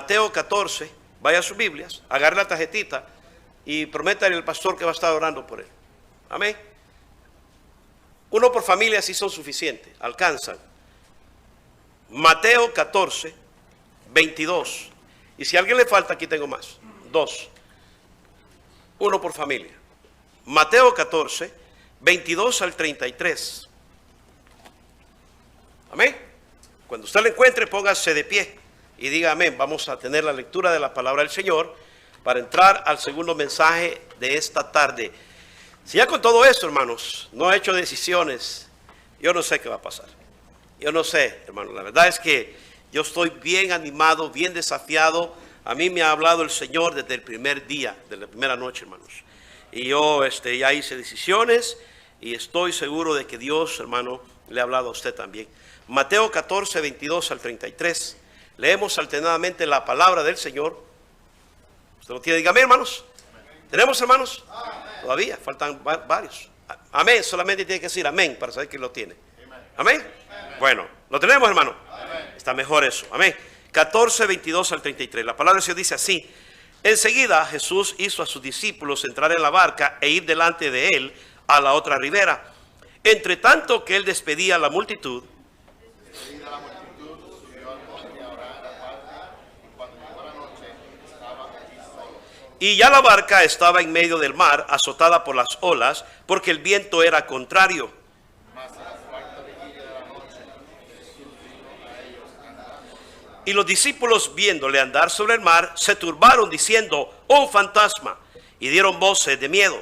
Mateo 14, vaya a sus Biblias, agarre la tarjetita y prométale al pastor que va a estar orando por él. Amén. Uno por familia sí son suficientes, alcanzan. Mateo 14, 22. Y si a alguien le falta, aquí tengo más. 2. Uno por familia. Mateo 14, 22 al 33. Amén. Cuando usted lo encuentre, póngase de pie y diga amén. Vamos a tener la lectura de la palabra del Señor para entrar al segundo mensaje de esta tarde. Si ya con todo esto, hermanos, no he hecho decisiones, yo no sé qué va a pasar. Yo no sé, hermano. La verdad es que yo estoy bien animado, bien desafiado. A mí me ha hablado el Señor desde el primer día, desde la primera noche, hermanos. Y yo ya hice decisiones y estoy seguro de que Dios, hermano, le ha hablado a usted también. Mateo 14, 22 al 33. Leemos alternadamente la palabra del Señor. ¿Usted lo tiene? Dígame, hermanos. ¿Tenemos, hermanos? Todavía, faltan varios. Amén, solamente tiene que decir amén para saber que lo tiene. Amén. Bueno, ¿lo tenemos, hermano? Está mejor eso. Amén. 14, 22 al 33. La palabra del Señor dice así. Enseguida Jesús hizo a sus discípulos entrar en la barca e ir delante de él a la otra ribera. Entre tanto que él despedía a la multitud, y ya la barca estaba en medio del mar, azotada por las olas, porque el viento era contrario. Y los discípulos, viéndole andar sobre el mar, se turbaron diciendo, ¡un fantasma! Y dieron voces de miedo.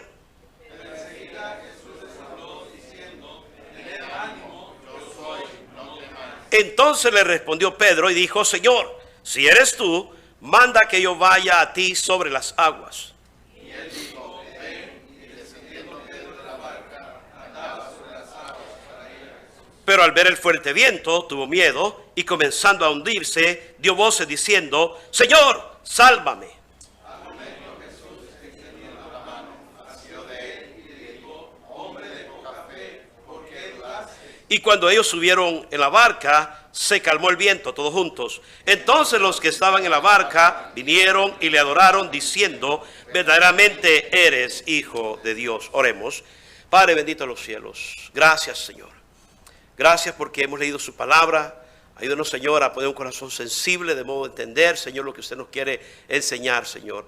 Entonces le respondió Pedro y dijo, Señor, si eres tú, manda que yo vaya a ti sobre las aguas. Y él dijo, ven, y descendiendo Pedro de la barca, andaba sobre las aguas para ir a Jesús. Pero al ver el fuerte viento, tuvo miedo, y comenzando a hundirse, dio voces diciendo, Señor, sálvame. Al momento Jesús, extendiendo la mano, asió de él, y le dijo, hombre de poca fe, ¿por qué dudaste? Y cuando ellos subieron en la barca, se calmó el viento, todos juntos. Entonces los que estaban en la barca vinieron y le adoraron diciendo, verdaderamente eres Hijo de Dios. Oremos. Padre bendito de los cielos, gracias, Señor. Gracias porque hemos leído su palabra. Ayúdanos, Señor, a poner un corazón sensible de modo de entender, Señor, lo que usted nos quiere enseñar, Señor.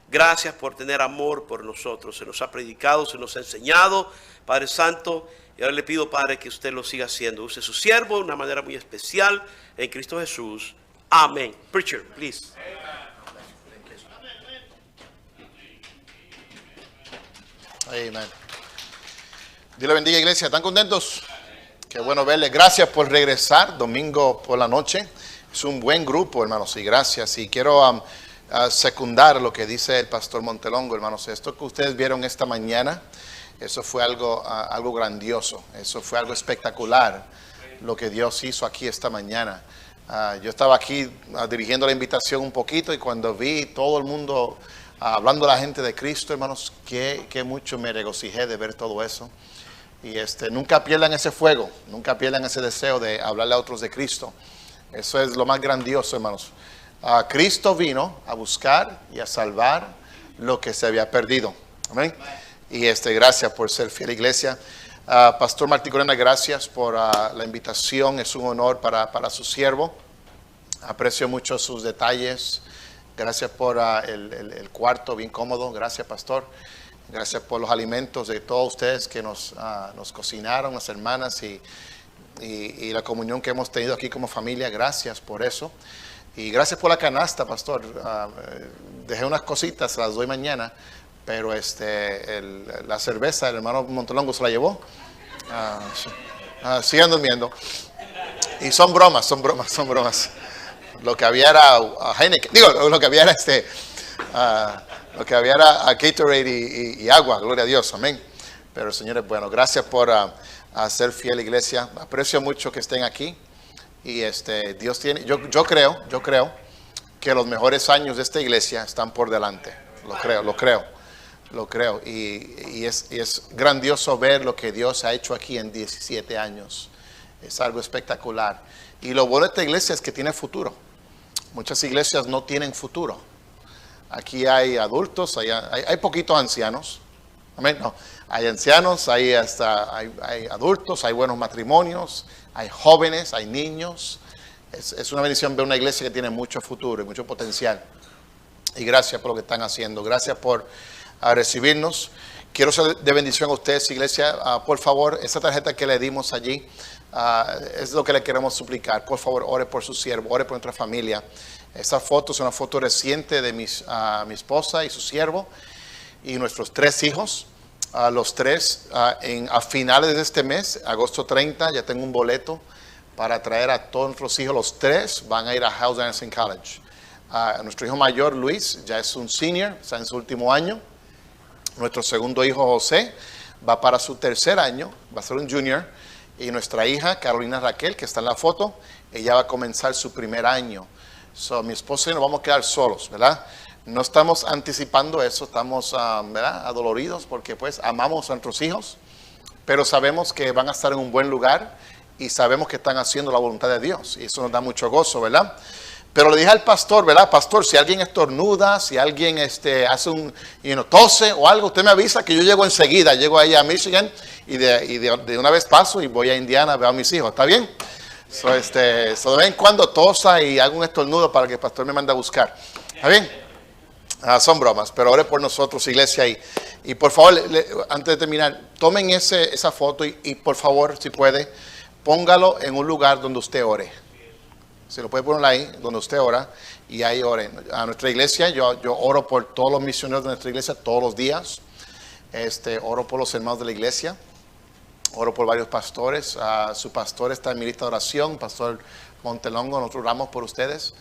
Gracias por tener amor por nosotros. Se nos ha predicado, se nos ha enseñado, Padre Santo. Y ahora le pido, Padre, que usted lo siga haciendo. Use su siervo de una manera muy especial en Cristo Jesús. Amén. Preacher, please. Amén. Dios le bendiga, iglesia. ¿Están contentos? Qué bueno verles. Gracias por regresar domingo por la noche. Es un buen grupo, hermanos, y gracias. Y quiero secundar lo que dice el pastor Montelongo, hermanos. Esto que ustedes vieron esta mañana, eso fue algo grandioso, eso fue algo espectacular, lo que Dios hizo aquí esta mañana. Yo estaba aquí dirigiendo la invitación un poquito y cuando vi todo el mundo hablando a la gente de Cristo, hermanos, que mucho me regocijé de ver todo eso. Y nunca pierdan ese fuego, nunca pierdan ese deseo de hablarle a otros de Cristo. Eso es lo más grandioso, hermanos. Cristo vino a buscar y a salvar lo que se había perdido. Amén. Y gracias por ser fiel, iglesia. Pastor Martí Corena, gracias por la invitación. Es un honor para su siervo. Aprecio mucho sus detalles. Gracias por el cuarto bien cómodo. Gracias, pastor. Gracias por los alimentos de todos ustedes que nos cocinaron, las hermanas y la comunión que hemos tenido aquí como familia. Gracias por eso. Y gracias por la canasta, pastor. Dejé unas cositas, las doy mañana. Pero la cerveza, el hermano Montelongo se la llevó. Sigan durmiendo. Y son bromas. Lo que había era Heineken. Digo, lo que había era lo que había era Gatorade y agua. Gloria a Dios. Amén. Pero, señores, bueno, gracias por ser fiel, iglesia. Aprecio mucho que estén aquí. Y Dios tiene, yo creo que los mejores años de esta iglesia están por delante. Lo creo. Y es grandioso ver lo que Dios ha hecho aquí en 17 años. Es algo espectacular. Y lo bueno de esta iglesia es que tiene futuro. Muchas iglesias no tienen futuro. Aquí hay adultos, hay poquitos ancianos. Amén. No, hay ancianos, hay adultos, hay buenos matrimonios, hay jóvenes, hay niños. Es una bendición ver una iglesia que tiene mucho futuro y mucho potencial. Y gracias por lo que están haciendo. Gracias por recibirnos. Quiero ser de bendición a ustedes, iglesia. Por favor, esa tarjeta que le dimos allí es lo que le queremos suplicar. Por favor, ore por su siervo, ore por nuestra familia. Esta foto es una foto reciente de mi esposa y su siervo y nuestros 3 hijos. Los 3 a finales de este mes, agosto 30, ya tengo un boleto para traer a todos nuestros hijos. Los 3 van a ir a House Anderson College. Nuestro hijo mayor, Luis, ya es un senior, está en su último año. Nuestro segundo hijo, José, va para su 3er año, va a ser un junior. Y nuestra hija, Carolina Raquel, que está en la foto, ella va a comenzar su 1er año. Mi esposa y yo nos vamos a quedar solos, ¿verdad? No estamos anticipando eso, estamos ¿verdad? Adoloridos porque pues amamos a nuestros hijos, pero sabemos que van a estar en un buen lugar y sabemos que están haciendo la voluntad de Dios. Y eso nos da mucho gozo, ¿verdad? Pero le dije al pastor, ¿verdad? Pastor, si alguien estornuda, si alguien hace un tose o algo, usted me avisa que yo llego enseguida. Llego ahí a Michigan y de una vez paso y voy a Indiana, veo a mis hijos. ¿Está bien? So, de vez en cuando tosa y hago un estornudo para que el pastor me mande a buscar. ¿Está bien? Son bromas, pero ore por nosotros, iglesia. Y por favor, antes de terminar, tomen esa foto y por favor, si puede, póngalo en un lugar donde usted ore. Se lo puede poner ahí, donde usted ora, y ahí ore. A nuestra iglesia, yo oro por todos los misioneros de nuestra iglesia todos los días. Oro por los hermanos de la iglesia. Oro por varios pastores. Su pastor está en mi lista de oración, Pastor Montelongo. Nosotros oramos por ustedes.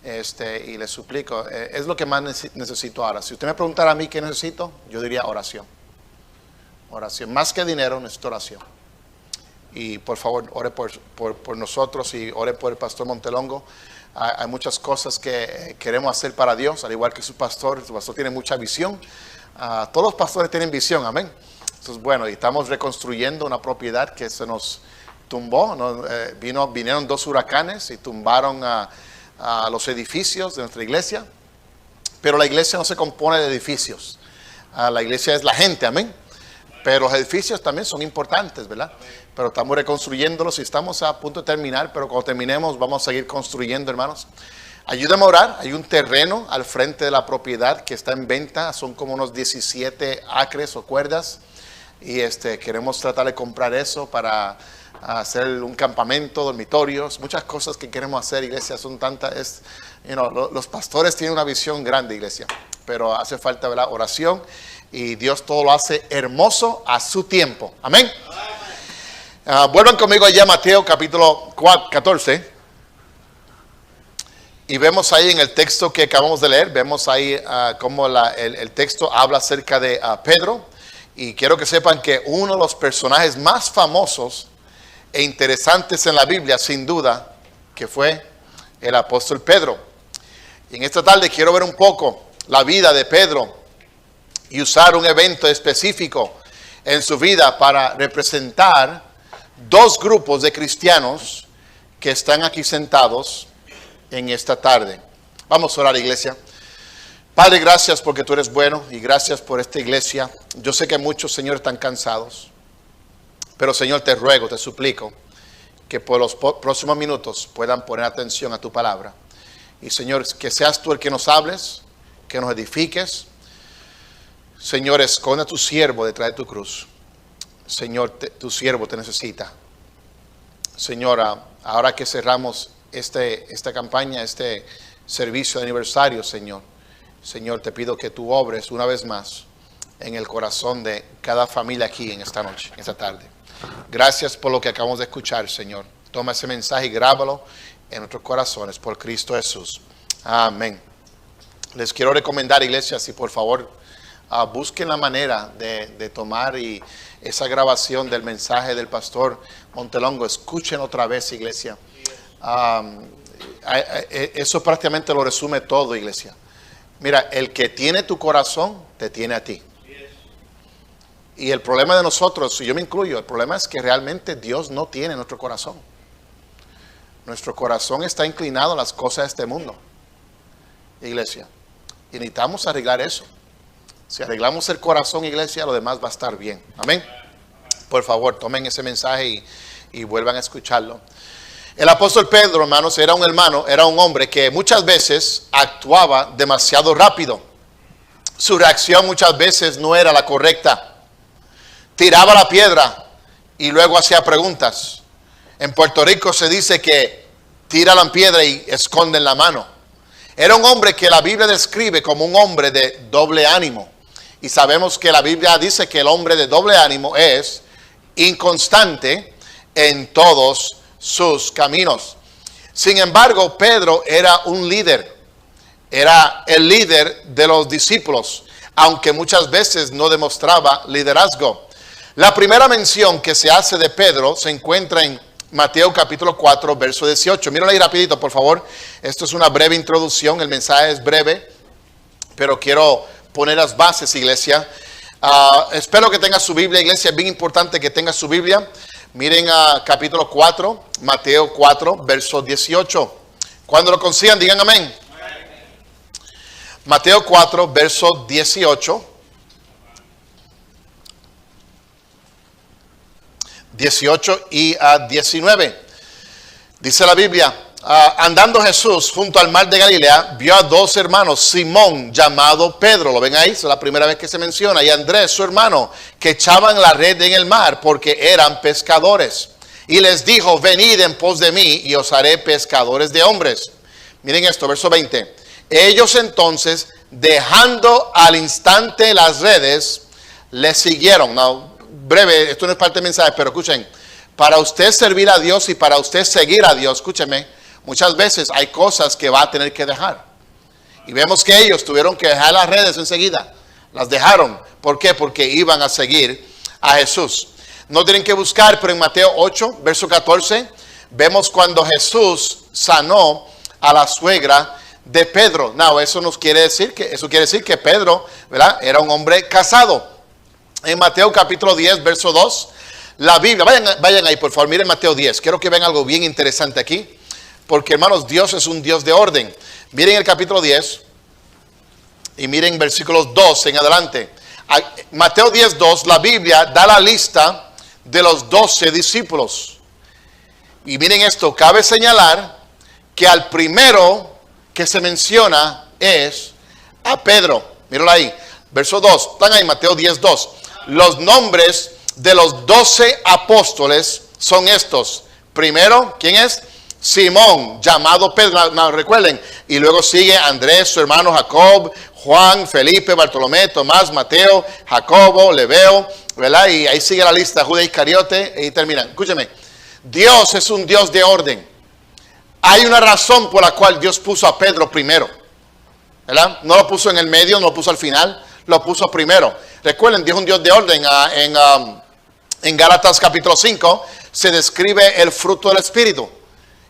Y les suplico, es lo que más necesito ahora. Si usted me preguntara a mí qué necesito, yo diría oración. Oración. Más que dinero, necesito oración. Y por favor, ore por nosotros y ore por el pastor Montelongo. Hay muchas cosas que queremos hacer para Dios, al igual que su pastor tiene mucha visión. Todos los pastores tienen visión, amén. Entonces, bueno, y estamos reconstruyendo una propiedad que se nos tumbó, ¿no? Vinieron 2 huracanes y tumbaron a los edificios de nuestra iglesia. Pero la iglesia no se compone de edificios. La iglesia es la gente, amén. Pero los edificios también son importantes, ¿verdad? Pero estamos reconstruyéndolos y estamos a punto de terminar, pero cuando terminemos vamos a seguir construyendo, hermanos. Ayúdame a orar. Hay un terreno al frente de la propiedad que está en venta. Son como unos 17 acres o cuerdas. Y queremos tratar de comprar eso para hacer un campamento, dormitorios, muchas cosas que queremos hacer, iglesia. Son tantas. Los pastores tienen una visión grande, iglesia. Pero hace falta, ¿verdad? Oración. Y Dios todo lo hace hermoso a su tiempo. Amén. Vuelvan conmigo allá a Mateo capítulo 14. Y vemos ahí en el texto que acabamos de leer, vemos ahí cómo el texto habla acerca de Pedro. Y quiero que sepan que uno de los personajes más famosos e interesantes en la Biblia, sin duda, que fue el apóstol Pedro. Y en esta tarde quiero ver un poco la vida de Pedro y usar un evento específico en su vida para representar 2 grupos de cristianos que están aquí sentados en esta tarde. Vamos a orar, iglesia. Padre, gracias porque tú eres bueno y gracias por esta iglesia. Yo sé que muchos, Señor, están cansados, pero Señor, te ruego, te suplico que por los próximos minutos puedan poner atención a tu palabra. Y Señor, que seas tú el que nos hables, que nos edifiques. Señor, esconde a tu siervo detrás de tu cruz. Señor, tu siervo te necesita. Señor, ahora que cerramos esta campaña, este servicio de aniversario, Señor, te pido que tú obres una vez más en el corazón de cada familia aquí en esta noche, en esta tarde. Gracias por lo que acabamos de escuchar, Señor. Toma ese mensaje y grábalo en nuestros corazones por Cristo Jesús. Amén. Les quiero recomendar, iglesia, si por favor busquen la manera de tomar esa grabación del mensaje del pastor Montelongo. Escuchen otra vez, iglesia. Eso prácticamente lo resume todo, iglesia. Mira, el que tiene tu corazón, te tiene a ti. Y el problema de nosotros, y yo me incluyo, el problema es que realmente Dios no tiene nuestro corazón. Nuestro corazón está inclinado a las cosas de este mundo. iglesia. Y necesitamos arreglar eso. Si arreglamos el corazón, iglesia, lo demás va a estar bien. Amén. Por favor, tomen ese mensaje y vuelvan a escucharlo. El apóstol Pedro, hermanos, era un hombre que muchas veces actuaba demasiado rápido. Su reacción muchas veces no era la correcta. Tiraba la piedra y luego hacía preguntas. En Puerto Rico se dice que tira la piedra y esconden la mano. Era un hombre que la Biblia describe como un hombre de doble ánimo. Y sabemos que la Biblia dice que el hombre de doble ánimo es inconstante en todos sus caminos. Sin embargo, Pedro era un líder. Era el líder de los discípulos, aunque muchas veces no demostraba liderazgo. La primera mención que se hace de Pedro se encuentra en Mateo capítulo 4, verso 18. Míralo ahí rapidito, por favor. Esto es una breve introducción. El mensaje es breve, pero quiero poner las bases, iglesia. Espero que tenga su Biblia, iglesia. Es bien importante que tenga su Biblia. Miren capítulo 4, Mateo 4, verso 18. Cuando lo consigan, digan amén. Mateo 4, verso 18. 18 y 19. Dice la Biblia, andando Jesús junto al mar de Galilea, vio a dos hermanos, Simón llamado Pedro, lo ven ahí, es la primera vez que se menciona, y Andrés su hermano, que echaban la red en el mar porque eran pescadores. Y les dijo, venid en pos de mí y os haré pescadores de hombres. Miren esto, verso 20. Ellos entonces, dejando al instante las redes, le siguieron. No, breve, esto no es parte del mensaje, pero escuchen, para usted servir a Dios y para usted seguir a Dios, escúcheme, muchas veces hay cosas que va a tener que dejar. Y vemos que ellos tuvieron que dejar las redes enseguida. Las dejaron. ¿Por qué? Porque iban a seguir a Jesús. No tienen que buscar, pero en Mateo 8, verso 14, vemos cuando Jesús sanó a la suegra de Pedro. No, eso quiere decir que Pedro, ¿verdad?, era un hombre casado. En Mateo capítulo 10, verso 2, la Biblia, vayan ahí por favor, miren Mateo 10, quiero que vean algo bien interesante aquí, porque hermanos, Dios es un Dios de orden. Miren el capítulo 10 y miren versículos 2 en adelante. Mateo 10, 2, la Biblia da la lista de los 12 discípulos. Y miren esto, cabe señalar que al primero que se menciona es a Pedro. Míralo ahí, verso 2, están ahí Mateo 10, 2. Los nombres de los 12 apóstoles son estos. Primero, ¿quién es? Simón, llamado Pedro, no, recuerden. Y luego sigue Andrés, su hermano Jacob, Juan, Felipe, Bartolomé, Tomás, Mateo, Jacobo, Lebeo, ¿verdad? Y ahí sigue la lista, Judas Iscariote, y terminan. Escúcheme, Dios es un Dios de orden. Hay una razón por la cual Dios puso a Pedro primero, ¿verdad? No lo puso en el medio, no lo puso al final, lo puso primero. Recuerden, Dios es un Dios de orden. En Gálatas capítulo 5 se describe el fruto del Espíritu.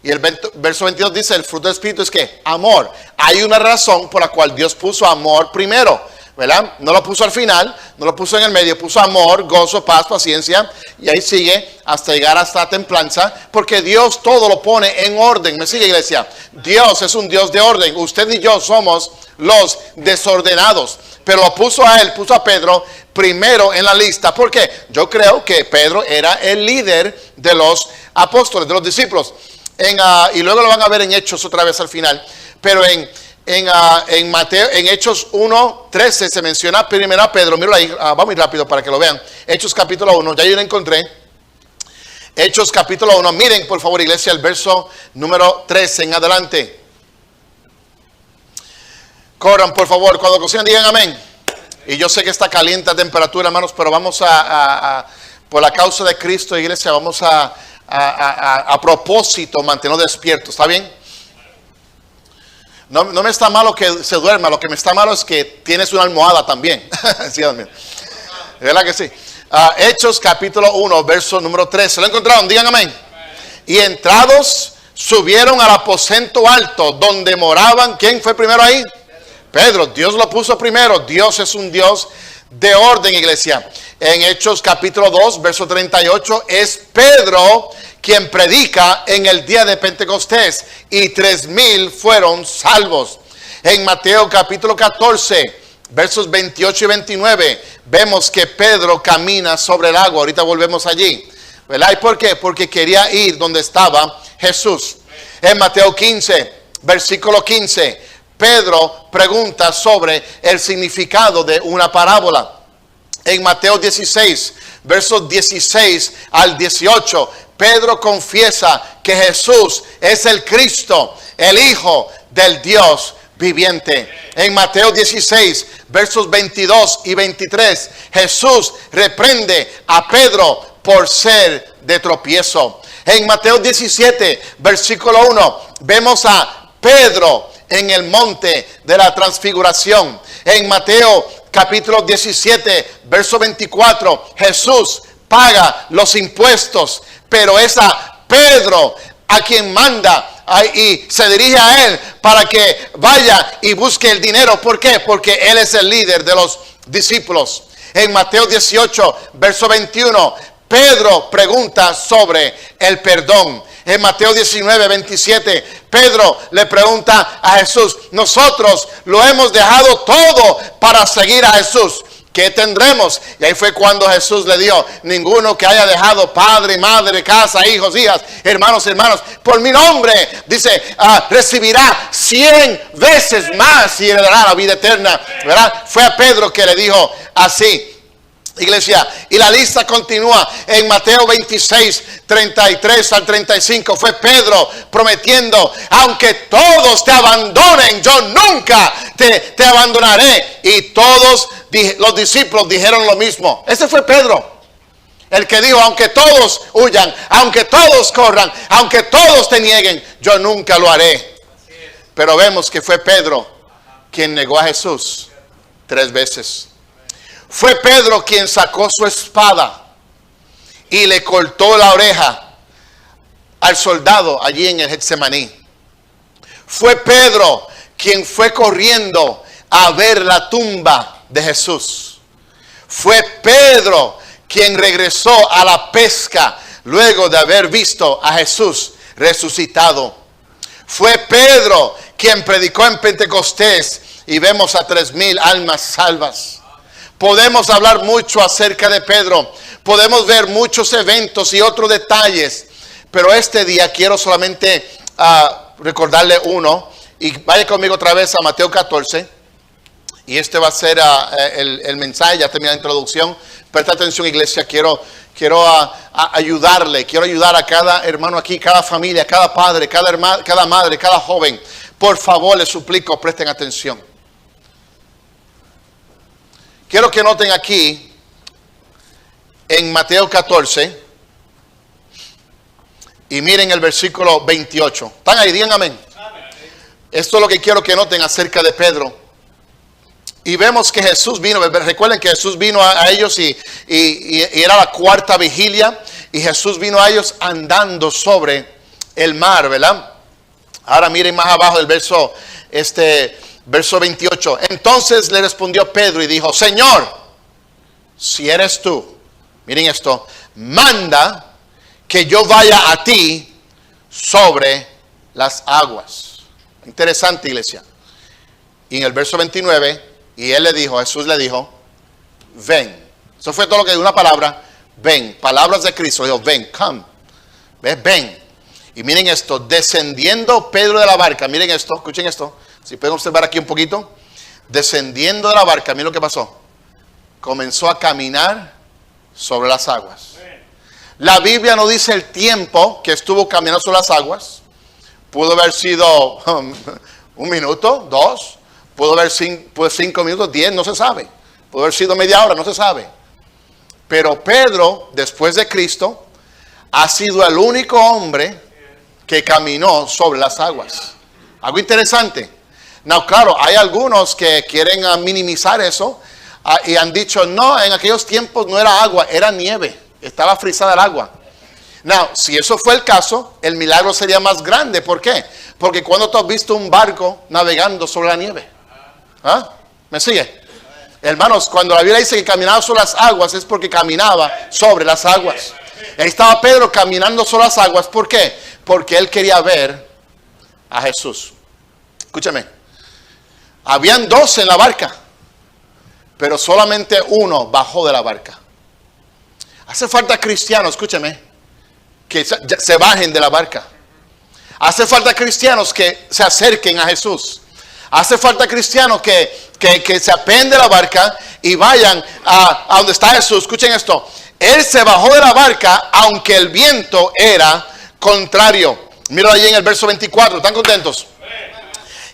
Y el verso 22 dice, el fruto del Espíritu es ¿qué? Amor. Hay una razón por la cual Dios puso amor primero, ¿verdad? No lo puso al final, no lo puso en el medio, puso amor, gozo, paz, paciencia. Y ahí sigue hasta llegar hasta la templanza, porque Dios todo lo pone en orden. ¿Me sigue, iglesia? Dios es un Dios de orden. Usted y yo somos los desordenados. Pero lo puso a él, puso a Pedro primero en la lista. ¿Por qué? Yo creo que Pedro era el líder de los apóstoles, de los discípulos. Y luego lo van a ver en Hechos otra vez al final. Pero en Mateo, en Hechos 1:13 se menciona primero a Pedro. Míralo ahí, vamos a ir rápido para que lo vean. Hechos capítulo 1, ya yo lo encontré. Hechos capítulo 1, miren por favor, iglesia, el verso número 13 en adelante. Corran, por favor, cuando consigan digan amén. Y yo sé que está caliente la temperatura, hermanos, pero vamos por la causa de Cristo, iglesia, vamos a propósito mantenernos despiertos, ¿está bien? No me está malo que se duerma, lo que me está malo es que tienes una almohada también. Sí, ¿verdad que sí? Hechos capítulo 1, verso número 13. ¿Lo encontraron? Digan amén. Y entrados, subieron al aposento alto, donde moraban. ¿Quién fue primero ahí? Pedro. Dios lo puso primero. Dios es un Dios de orden, iglesia. En Hechos capítulo 2, verso 38, es Pedro quien predica en el día de Pentecostés y 3,000 fueron salvos. En Mateo capítulo 14, versos 28 y 29, vemos que Pedro camina sobre el agua. Ahorita volvemos allí, ¿verdad? ¿Y por qué? Porque quería ir donde estaba Jesús. En Mateo 15, versículo 15, Pedro pregunta sobre el significado de una parábola. En Mateo 16, versos 16 al 18, Pedro confiesa que Jesús es el Cristo, el Hijo del Dios viviente. En Mateo 16, versos 22 y 23, Jesús reprende a Pedro por ser de tropiezo. En Mateo 17, versículo 1, vemos a Pedro en el monte de la transfiguración. En Mateo capítulo 17, verso 24, Jesús paga los impuestos, pero es a Pedro a quien manda y se dirige a él para que vaya y busque el dinero. ¿Por qué? Porque él es el líder de los discípulos. En Mateo 18, verso 21, Pedro pregunta sobre el perdón. En Mateo 19, 27, Pedro le pregunta a Jesús: nosotros lo hemos dejado todo para seguir a Jesús, ¿qué tendremos? Y ahí fue cuando Jesús le dijo: ninguno que haya dejado padre, madre, casa, hijos, hijas, hermanos, por mi nombre, dice, recibirá 100 veces más y heredará la vida eterna, ¿verdad? Fue a Pedro que le dijo así. Iglesia, y la lista continúa en Mateo 26, 33 al 35. Fue Pedro prometiendo: aunque todos te abandonen, yo nunca te abandonaré. Y todos los discípulos dijeron lo mismo. Ese fue Pedro, el que dijo: aunque todos huyan, aunque todos corran, aunque todos te nieguen, yo nunca lo haré. Pero vemos que fue Pedro quien negó a Jesús 3 veces. Fue Pedro quien sacó su espada y le cortó la oreja al soldado allí en el Getsemaní. Fue Pedro quien fue corriendo a ver la tumba de Jesús. Fue Pedro quien regresó a la pesca luego de haber visto a Jesús resucitado. Fue Pedro quien predicó en Pentecostés y vemos a 3,000 almas salvas. Podemos hablar mucho acerca de Pedro. Podemos ver muchos eventos y otros detalles. Pero este día quiero solamente recordarle uno. Y vaya conmigo otra vez a Mateo 14. Y este va a ser el mensaje. Ya terminé la introducción. Presta atención, iglesia. Quiero ayudarle. Quiero ayudar a cada hermano aquí, cada familia, cada padre, cada madre, cada joven. Por favor, les suplico, presten atención. Quiero que noten aquí, en Mateo 14, y miren el versículo 28. ¿Están ahí? Digan amén. Esto es lo que quiero que noten acerca de Pedro. Y vemos que Jesús vino, recuerden que Jesús vino a ellos y era la 4ª vigilia, y Jesús vino a ellos andando sobre el mar, ¿verdad? Ahora miren más abajo del verso, verso 28. Entonces le respondió Pedro y dijo: Señor, si eres tú, miren esto, manda que yo vaya a ti sobre las aguas. Interesante, iglesia. Y en el verso 29, y él le dijo, Jesús le dijo: ven. Eso fue todo lo que dijo, una palabra, ven. Palabras de Cristo, dijo: ven, come. ¿Ves? Ven. Y miren esto, descendiendo Pedro de la barca, miren esto, escuchen esto. Si pueden observar aquí un poquito. Descendiendo de la barca, miren lo que pasó. Comenzó a caminar sobre las aguas. La Biblia no dice el tiempo que estuvo caminando sobre las aguas. Pudo haber sido 1 minuto, 2. Pudo haber 5 minutos, 10, no se sabe. Pudo haber sido media hora, no se sabe. Pero Pedro, después de Cristo, ha sido el único hombre que caminó sobre las aguas. Algo interesante. No, claro, hay algunos que quieren minimizar eso y han dicho: no, en aquellos tiempos no era agua, era nieve, estaba frisada el agua. No, si eso fue el caso, el milagro sería más grande. ¿Por qué? Porque cuando tú has visto un barco navegando sobre la nieve, ¿me sigue? Hermanos, cuando la Biblia dice que caminaba sobre las aguas, es porque caminaba sobre las aguas. Ahí estaba Pedro caminando sobre las aguas. ¿Por qué? Porque él quería ver a Jesús. Escúchame. Habían 12 en la barca, pero solamente uno bajó de la barca. Hace falta cristianos, escúcheme, que se bajen de la barca. Hace falta cristianos que se acerquen a Jesús. Hace falta cristianos que se apeen de la barca y vayan a donde está Jesús. Escuchen esto. Él se bajó de la barca aunque el viento era contrario. Míralo allí en el verso 24. ¿Están contentos?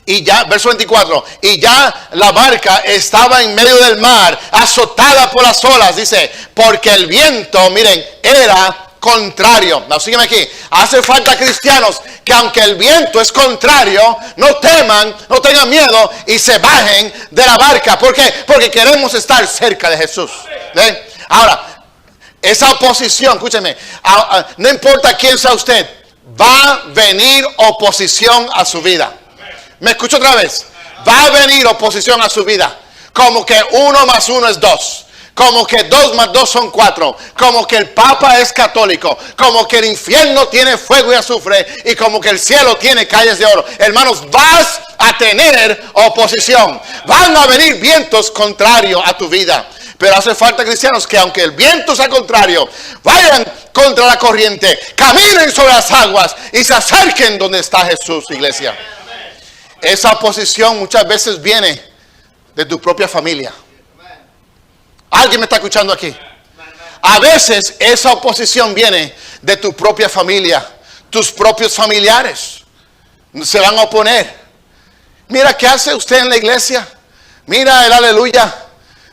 Y ya, verso 24, y ya la barca estaba en medio del mar, azotada por las olas, dice, porque el viento, miren, era contrario. No, sígueme aquí. Hace falta cristianos que aunque el viento es contrario, no teman, no tengan miedo y se bajen de la barca. ¿Por qué? Porque queremos estar cerca de Jesús. ¿Ven? Ahora, esa oposición, escúcheme, no importa quién sea usted, va a venir oposición a su vida. ¿Me escucho otra vez? Va a venir oposición a su vida. Como que 1 más 1 es 2. Como que 2 más 2 son 4. Como que el Papa es católico. Como que el infierno tiene fuego y azufre. Y como que el cielo tiene calles de oro. Hermanos, vas a tener oposición. Van a venir vientos contrarios a tu vida. Pero hace falta cristianos que aunque el viento sea contrario, vayan contra la corriente, caminen sobre las aguas y se acerquen donde está Jesús, iglesia. Esa oposición muchas veces viene de tu propia familia. ¿Alguien me está escuchando aquí? A veces esa oposición viene de tu propia familia. Tus propios familiares se van a oponer. Mira qué hace usted en la iglesia. Mira el aleluya.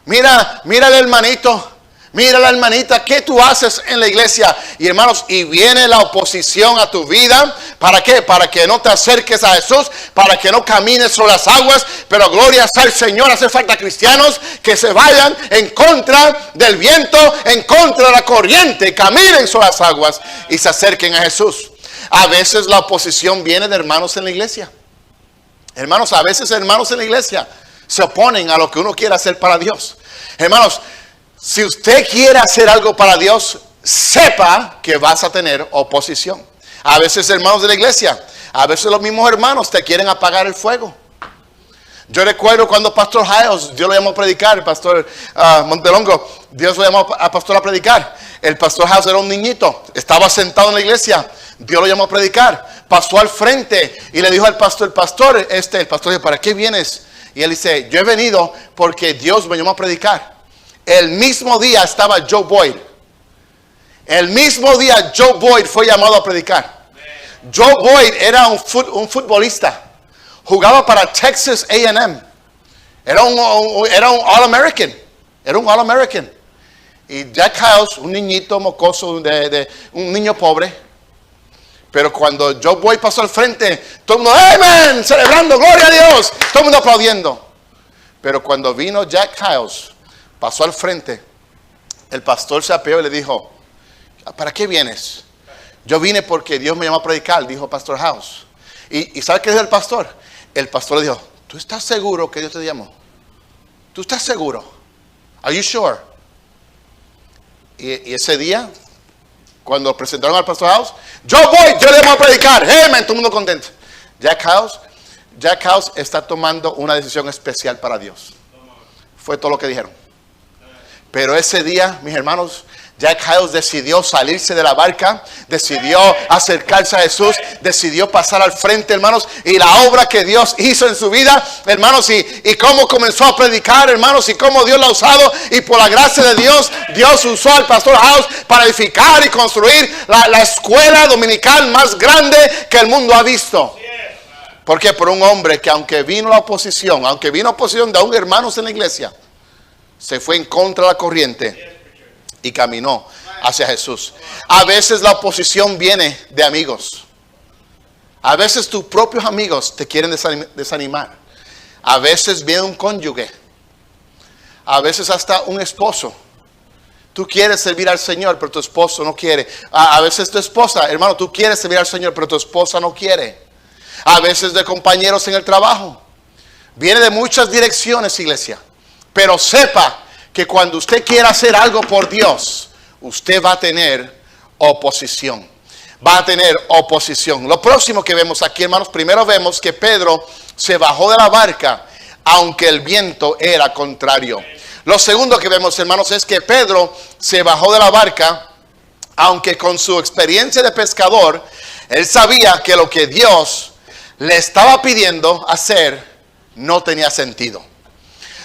Mira el hermanito. Mira la hermanita, ¿qué tú haces en la iglesia? Y hermanos, y viene la oposición a tu vida. ¿Para qué? Para que no te acerques a Jesús, para que no camines sobre las aguas. Pero gloria sea al Señor, hace falta cristianos que se vayan en contra del viento, en contra de la corriente, caminen sobre las aguas y se acerquen a Jesús. A veces la oposición viene de hermanos en la iglesia. Hermanos, a veces hermanos en la iglesia se oponen a lo que uno quiere hacer para Dios. Hermanos, si usted quiere hacer algo para Dios, sepa que vas a tener oposición. A veces hermanos de la iglesia, a veces los mismos hermanos te quieren apagar el fuego. Yo recuerdo cuando Pastor Hiles, Dios lo llamó a predicar, el Pastor Montelongo, Dios lo llamó a pastor a predicar. El Pastor Hiles era un niñito, estaba sentado en la iglesia, Dios lo llamó a predicar. Pasó al frente y le dijo al pastor, el pastor dijo, ¿para qué vienes? Y él dice, yo he venido porque Dios me llamó a predicar. El mismo día estaba Joe Boyd. El mismo día Joe Boyd fue llamado a predicar. Joe Boyd era un futbolista. Jugaba para Texas A&M. Era un All-American. Era un All-American. Y Jack Hiles, un niñito mocoso, un niño pobre. Pero cuando Joe Boyd pasó al frente, todo el mundo, ¡Amen! Celebrando, ¡gloria a Dios! Todo el mundo aplaudiendo. Pero cuando vino Jack Hiles, pasó al frente, el pastor se apeó y le dijo, ¿para qué vienes? Yo vine porque Dios me llamó a predicar, dijo Pastor House. ¿Y sabe qué dijo el pastor? El pastor le dijo, ¿tú estás seguro que Dios te llamó? ¿Tú estás seguro? ¿Are you sure? Y ese día, cuando presentaron al Pastor House, yo le llamo a predicar. Amen, todo el mundo contento. Jack House está tomando una decisión especial para Dios. Fue todo lo que dijeron. Pero ese día, mis hermanos, Jack Hiles decidió salirse de la barca, decidió acercarse a Jesús, decidió pasar al frente, hermanos, y la obra que Dios hizo en su vida, hermanos, y cómo comenzó a predicar, hermanos, y cómo Dios la ha usado, y por la gracia de Dios, Dios usó al Pastor House para edificar y construir la escuela dominical más grande que el mundo ha visto. ¿Por qué? Por un hombre que aunque vino oposición de aún hermanos en la iglesia, se fue en contra de la corriente y caminó hacia Jesús. A veces la oposición viene de amigos. A veces tus propios amigos te quieren desanimar. A veces viene un cónyuge. A veces hasta un esposo. Tú quieres servir al Señor, pero tu esposo no quiere. A veces tu esposa, hermano, tú quieres servir al Señor, pero tu esposa no quiere. A veces de compañeros en el trabajo. Viene de muchas direcciones, iglesia. Pero sepa que cuando usted quiera hacer algo por Dios, usted va a tener oposición. Va a tener oposición. Lo próximo que vemos aquí, hermanos, primero vemos que Pedro se bajó de la barca aunque el viento era contrario. Lo segundo que vemos, hermanos, es que Pedro se bajó de la barca, aunque con su experiencia de pescador, él sabía que lo que Dios le estaba pidiendo hacer no tenía sentido.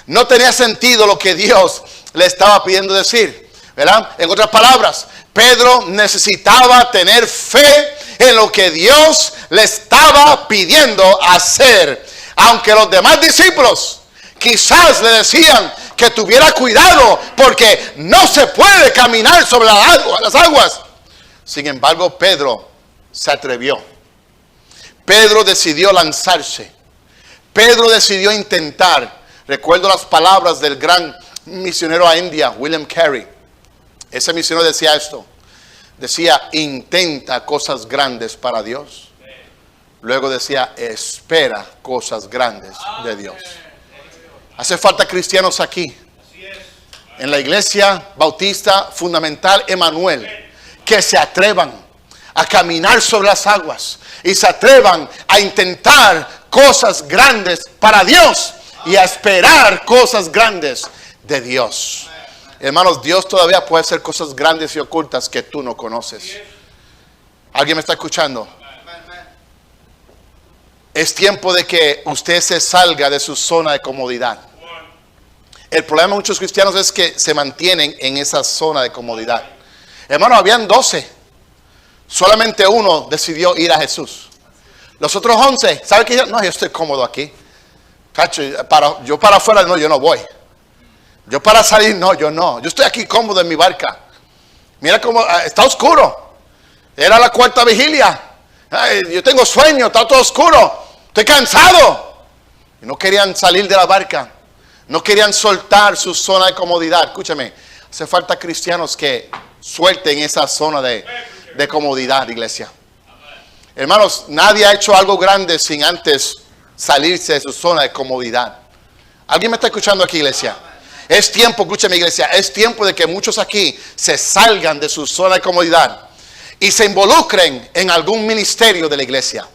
No tenía sentido lo que Dios le estaba pidiendo decir, ¿verdad? En otras palabras, Pedro necesitaba tener fe en lo que Dios le estaba pidiendo hacer. Aunque los demás discípulos quizás le decían que tuviera cuidado porque no se puede caminar sobre las aguas. Sin embargo, Pedro se atrevió. Pedro decidió lanzarse. Pedro decidió intentar. Recuerdo las palabras del gran misionero a India, William Carey. Ese misionero decía esto. Decía, intenta cosas grandes para Dios. Luego decía, espera cosas grandes de Dios. Hace falta cristianos aquí, en la iglesia bautista fundamental Emanuel, que se atrevan a caminar sobre las aguas y se atrevan a intentar cosas grandes para Dios y a esperar cosas grandes de Dios. Hermanos, Dios todavía puede hacer cosas grandes y ocultas que tú no conoces. ¿Alguien me está escuchando? Es tiempo de que usted se salga de su zona de comodidad. El problema de muchos cristianos es que se mantienen en esa zona de comodidad. Hermanos, habían 12. Solamente uno decidió ir a Jesús. Los otros 11, ¿sabe qué? No, yo estoy cómodo aquí. Cacho, yo para afuera, no, yo no voy. Yo para salir, no, yo no. Yo estoy aquí cómodo en mi barca. Mira cómo está oscuro. Era la 4ª vigilia. Ay, yo tengo sueño, está todo oscuro. Estoy cansado. Y no querían salir de la barca. No querían soltar su zona de comodidad. Escúchame, hace falta cristianos que suelten esa zona de comodidad, iglesia. Hermanos, nadie ha hecho algo grande sin antes salirse de su zona de comodidad. ¿Alguien me está escuchando aquí, iglesia? Es tiempo, escúchame, iglesia, es tiempo de que muchos aquí se salgan de su zona de comodidad y se involucren en algún ministerio de la iglesia.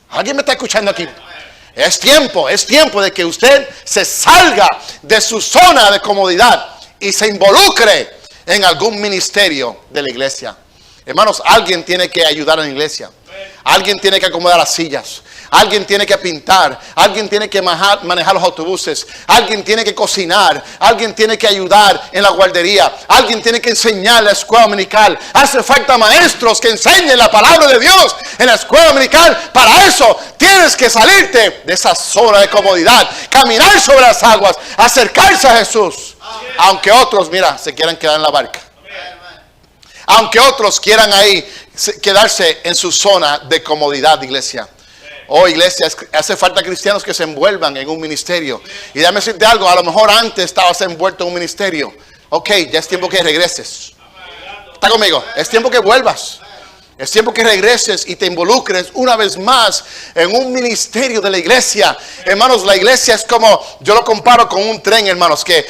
¿Alguien me está escuchando aquí? Es tiempo de que usted se salga de su zona de comodidad y se involucre en algún ministerio de la iglesia. Hermanos, alguien tiene que ayudar en la iglesia. Alguien tiene que acomodar las sillas. Alguien tiene que pintar. Alguien tiene que manejar los autobuses. Alguien tiene que cocinar. Alguien tiene que ayudar en la guardería. Alguien tiene que enseñar en la escuela dominical. Hace falta maestros que enseñen la palabra de Dios en la escuela dominical. Para eso tienes que salirte de esa zona de comodidad. Caminar sobre las aguas. Acercarse a Jesús. Aunque otros, mira, se quieran quedar en la barca. Aunque otros quieran ahí quedarse en su zona de comodidad, iglesia. Oh, iglesia, hace falta cristianos que se envuelvan en un ministerio. Y déjame decirte algo, a lo mejor antes estabas envuelto en un ministerio. Ok, ya es tiempo que regreses. ¿Está conmigo? Es tiempo que vuelvas. Es tiempo que regreses y te involucres una vez más en un ministerio de la iglesia. Hermanos, la iglesia es como, yo lo comparo con un tren, hermanos, que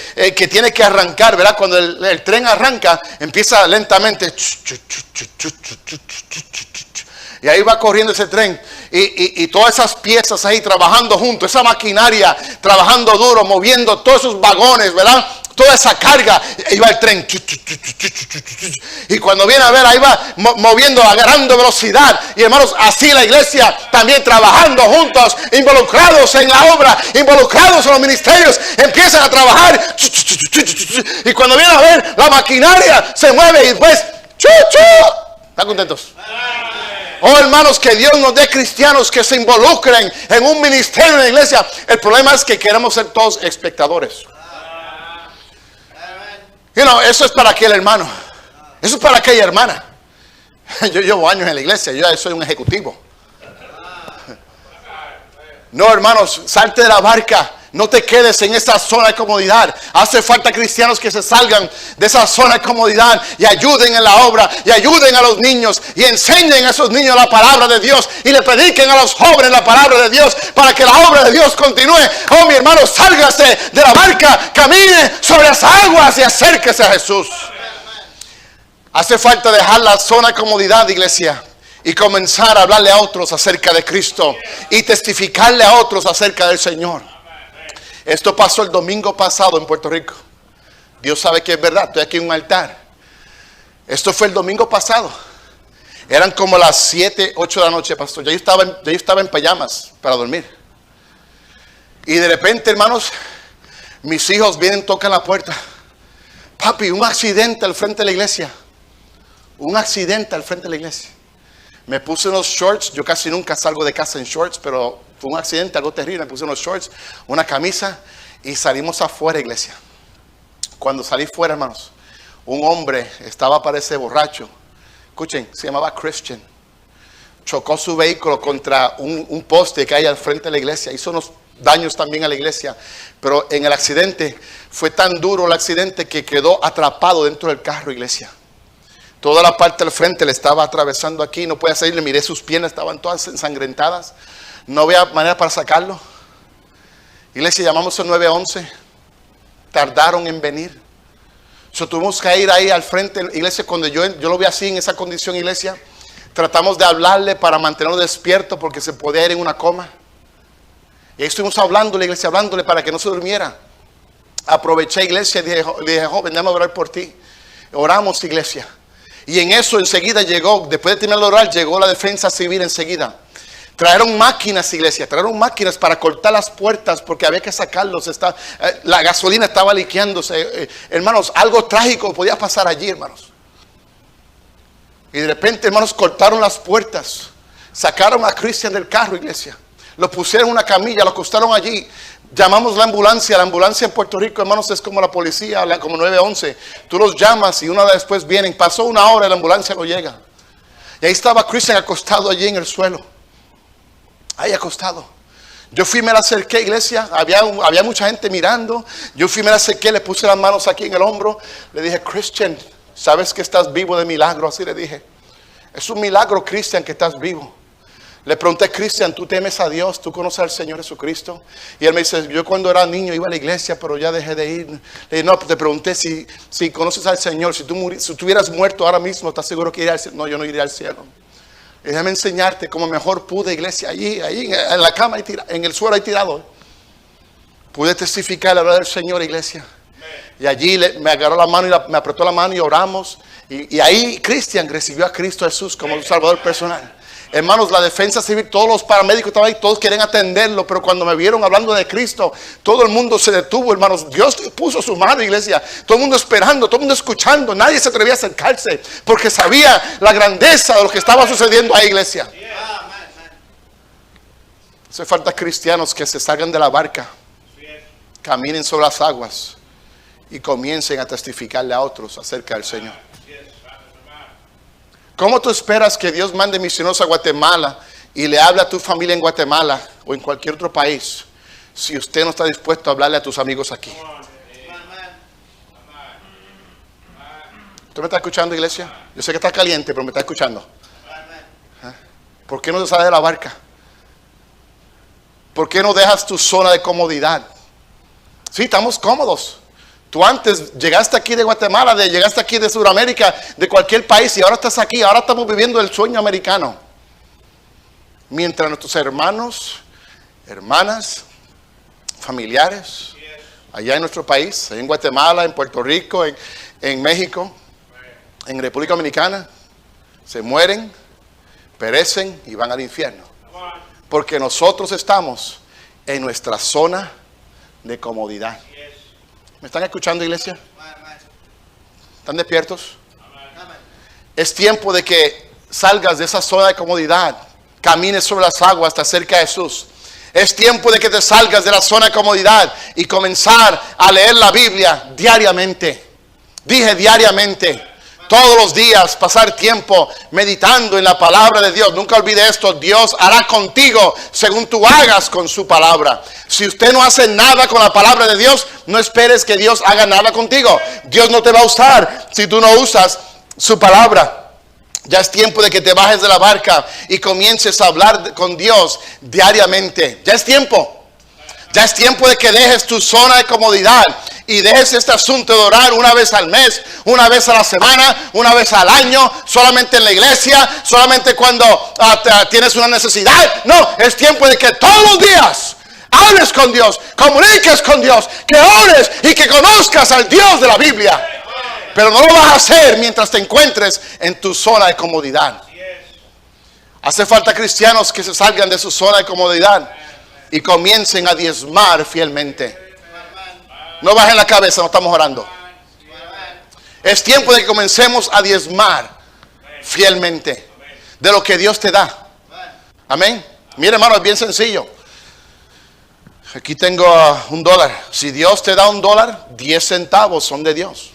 tiene que arrancar, ¿verdad? Cuando el tren arranca, empieza lentamente. Y ahí va corriendo ese tren. Y todas esas piezas ahí trabajando juntos, esa maquinaria trabajando duro, moviendo todos esos vagones, ¿verdad? Toda esa carga, ahí va el tren. Y cuando viene a ver, ahí va moviendo, agarrando velocidad. Y hermanos, así la iglesia también trabajando juntos, involucrados en la obra, involucrados en los ministerios, empiezan a trabajar. Y cuando viene a ver, la maquinaria se mueve y después, ¿están contentos? Oh, hermanos, que Dios nos dé cristianos que se involucren en un ministerio en la iglesia. El problema es que queremos ser todos espectadores. Eso es para aquel hermano. Eso es para aquella hermana. Yo llevo años en la iglesia. Yo soy un ejecutivo. No, hermanos, salte de la barca. No te quedes en esa zona de comodidad. Hace falta cristianos que se salgan de esa zona de comodidad y ayuden en la obra y ayuden a los niños y enseñen a esos niños la palabra de Dios y le prediquen a los jóvenes la palabra de Dios para que la obra de Dios continúe. Oh, mi hermano, sálgase de la barca, camine sobre las aguas y acérquese a Jesús. Hace falta dejar la zona de comodidad, iglesia, y comenzar a hablarle a otros acerca de Cristo y testificarle a otros acerca del Señor. Esto pasó el domingo pasado en Puerto Rico. Dios sabe que es verdad, estoy aquí en un altar. Esto fue el domingo pasado. Eran como las 7, 8 de la noche, pastor. Yo estaba en pajamas para dormir. Y de repente, hermanos, mis hijos vienen, tocan la puerta. Papi, un accidente al frente de la iglesia. Un accidente al frente de la iglesia. Me puse unos shorts. Yo casi nunca salgo de casa en shorts, pero fue un accidente, algo terrible. Me puse unos shorts, una camisa y salimos afuera, iglesia. Cuando salí fuera, hermanos, un hombre estaba, parece borracho. Escuchen, se llamaba Christian. Chocó su vehículo contra un poste que hay al frente de la iglesia. Hizo unos daños también a la iglesia. Pero en el accidente, fue tan duro el accidente que quedó atrapado dentro del carro, iglesia. Toda la parte del frente le estaba atravesando aquí. No podía salir, le miré sus piernas, estaban todas ensangrentadas. No había manera para sacarlo. Iglesia, llamamos al 911. Tardaron en venir. Tuvimos que ir ahí al frente, iglesia. Cuando yo lo vi así en esa condición, iglesia, tratamos de hablarle para mantenerlo despierto porque se podía ir en una coma. Y ahí estuvimos hablándole, iglesia, hablándole para que no se durmiera. Aproveché, iglesia, y le dije, joven, déjame orar por ti. Oramos, iglesia. Y en eso enseguida llegó, después de terminar de orar, llegó la defensa civil enseguida. Trajeron máquinas, iglesia, trajeron máquinas para cortar las puertas porque había que sacarlos. La gasolina estaba liqueándose. Hermanos, algo trágico podía pasar allí, hermanos. Y de repente, hermanos, cortaron las puertas. Sacaron a Christian del carro, iglesia. Lo pusieron en una camilla, lo acostaron allí. Llamamos la ambulancia. La ambulancia en Puerto Rico, hermanos, es como la policía, como 911. Tú los llamas y una vez después vienen. Pasó una hora y la ambulancia no llega. Y ahí estaba Christian acostado allí en el suelo. Ahí acostado. Yo fui, me la acerqué, iglesia. Había mucha gente mirando. Yo fui, me la acerqué, le puse las manos aquí en el hombro. Le dije, Christian, ¿sabes que estás vivo de milagro? Así le dije. Es un milagro, Christian, que estás vivo. Le pregunté, Christian, ¿tú temes a Dios? ¿Tú conoces al Señor Jesucristo? Y él me dice, yo cuando era niño iba a la iglesia, pero ya dejé de ir. Le dije, no, te pregunté si conoces al Señor. Si tú hubieras muerto ahora mismo, ¿estás seguro que irías al cielo? No, yo no iría al cielo. Déjame enseñarte como mejor pude, iglesia, allí en la cama, en el suelo ahí tirado. Pude testificar la verdad del Señor, iglesia. Y allí me agarró la mano y me apretó la mano y oramos. Y ahí Christian recibió a Cristo Jesús como un salvador personal. Hermanos, la defensa civil, todos los paramédicos estaban ahí, todos querían atenderlo, pero cuando me vieron hablando de Cristo, todo el mundo se detuvo, hermanos. Dios puso su mano, iglesia. Todo el mundo esperando, todo el mundo escuchando. Nadie se atrevía a acercarse porque sabía la grandeza de lo que estaba sucediendo ahí, iglesia. Hace falta cristianos que se salgan de la barca, caminen sobre las aguas y comiencen a testificarle a otros acerca del Señor. ¿Cómo tú esperas que Dios mande misioneros a Guatemala y le hable a tu familia en Guatemala o en cualquier otro país si usted no está dispuesto a hablarle a tus amigos aquí? ¿Usted me está escuchando, iglesia? Yo sé que está caliente, pero me está escuchando. ¿Por qué no te sales de la barca? ¿Por qué no dejas tu zona de comodidad? Sí, estamos cómodos. Tú antes llegaste aquí de Guatemala, llegaste aquí de Sudamérica, de cualquier país, y ahora estás aquí. Ahora estamos viviendo el sueño americano. Mientras nuestros hermanos, hermanas, familiares, allá en nuestro país, en Guatemala, en Puerto Rico, en México, en República Dominicana, se mueren, perecen y van al infierno. Porque nosotros estamos en nuestra zona de comodidad. ¿Me están escuchando, iglesia? ¿Están despiertos? Es tiempo de que salgas de esa zona de comodidad, camines sobre las aguas, te acerques a Jesús. Es tiempo de que te salgas de la zona de comodidad y comenzar a leer la Biblia diariamente. Dije diariamente. Todos los días pasar tiempo meditando en la palabra de Dios. Nunca olvide esto, Dios hará contigo según tú hagas con su palabra. Si usted no hace nada con la palabra de Dios, no esperes que Dios haga nada contigo. Dios no te va a usar si tú no usas su palabra. Ya es tiempo de que te bajes de la barca y comiences a hablar con Dios diariamente. Ya es tiempo. Ya es tiempo de que dejes tu zona de comodidad y dejes este asunto de orar una vez al mes, una vez a la semana, una vez al año, solamente en la iglesia, solamente cuando tienes una necesidad. No, es tiempo de que todos los días hables con Dios, comuniques con Dios, que ores y que conozcas al Dios de la Biblia. Pero no lo vas a hacer mientras te encuentres en tu zona de comodidad. Hace falta cristianos que se salgan de su zona de comodidad y comiencen a diezmar fielmente. No bajen la cabeza, no estamos orando. Es tiempo de que comencemos a diezmar fielmente de lo que Dios te da. Amén. Mire, hermano, es bien sencillo. Aquí tengo $1. Si Dios te da $1, 10 centavos son de Dios.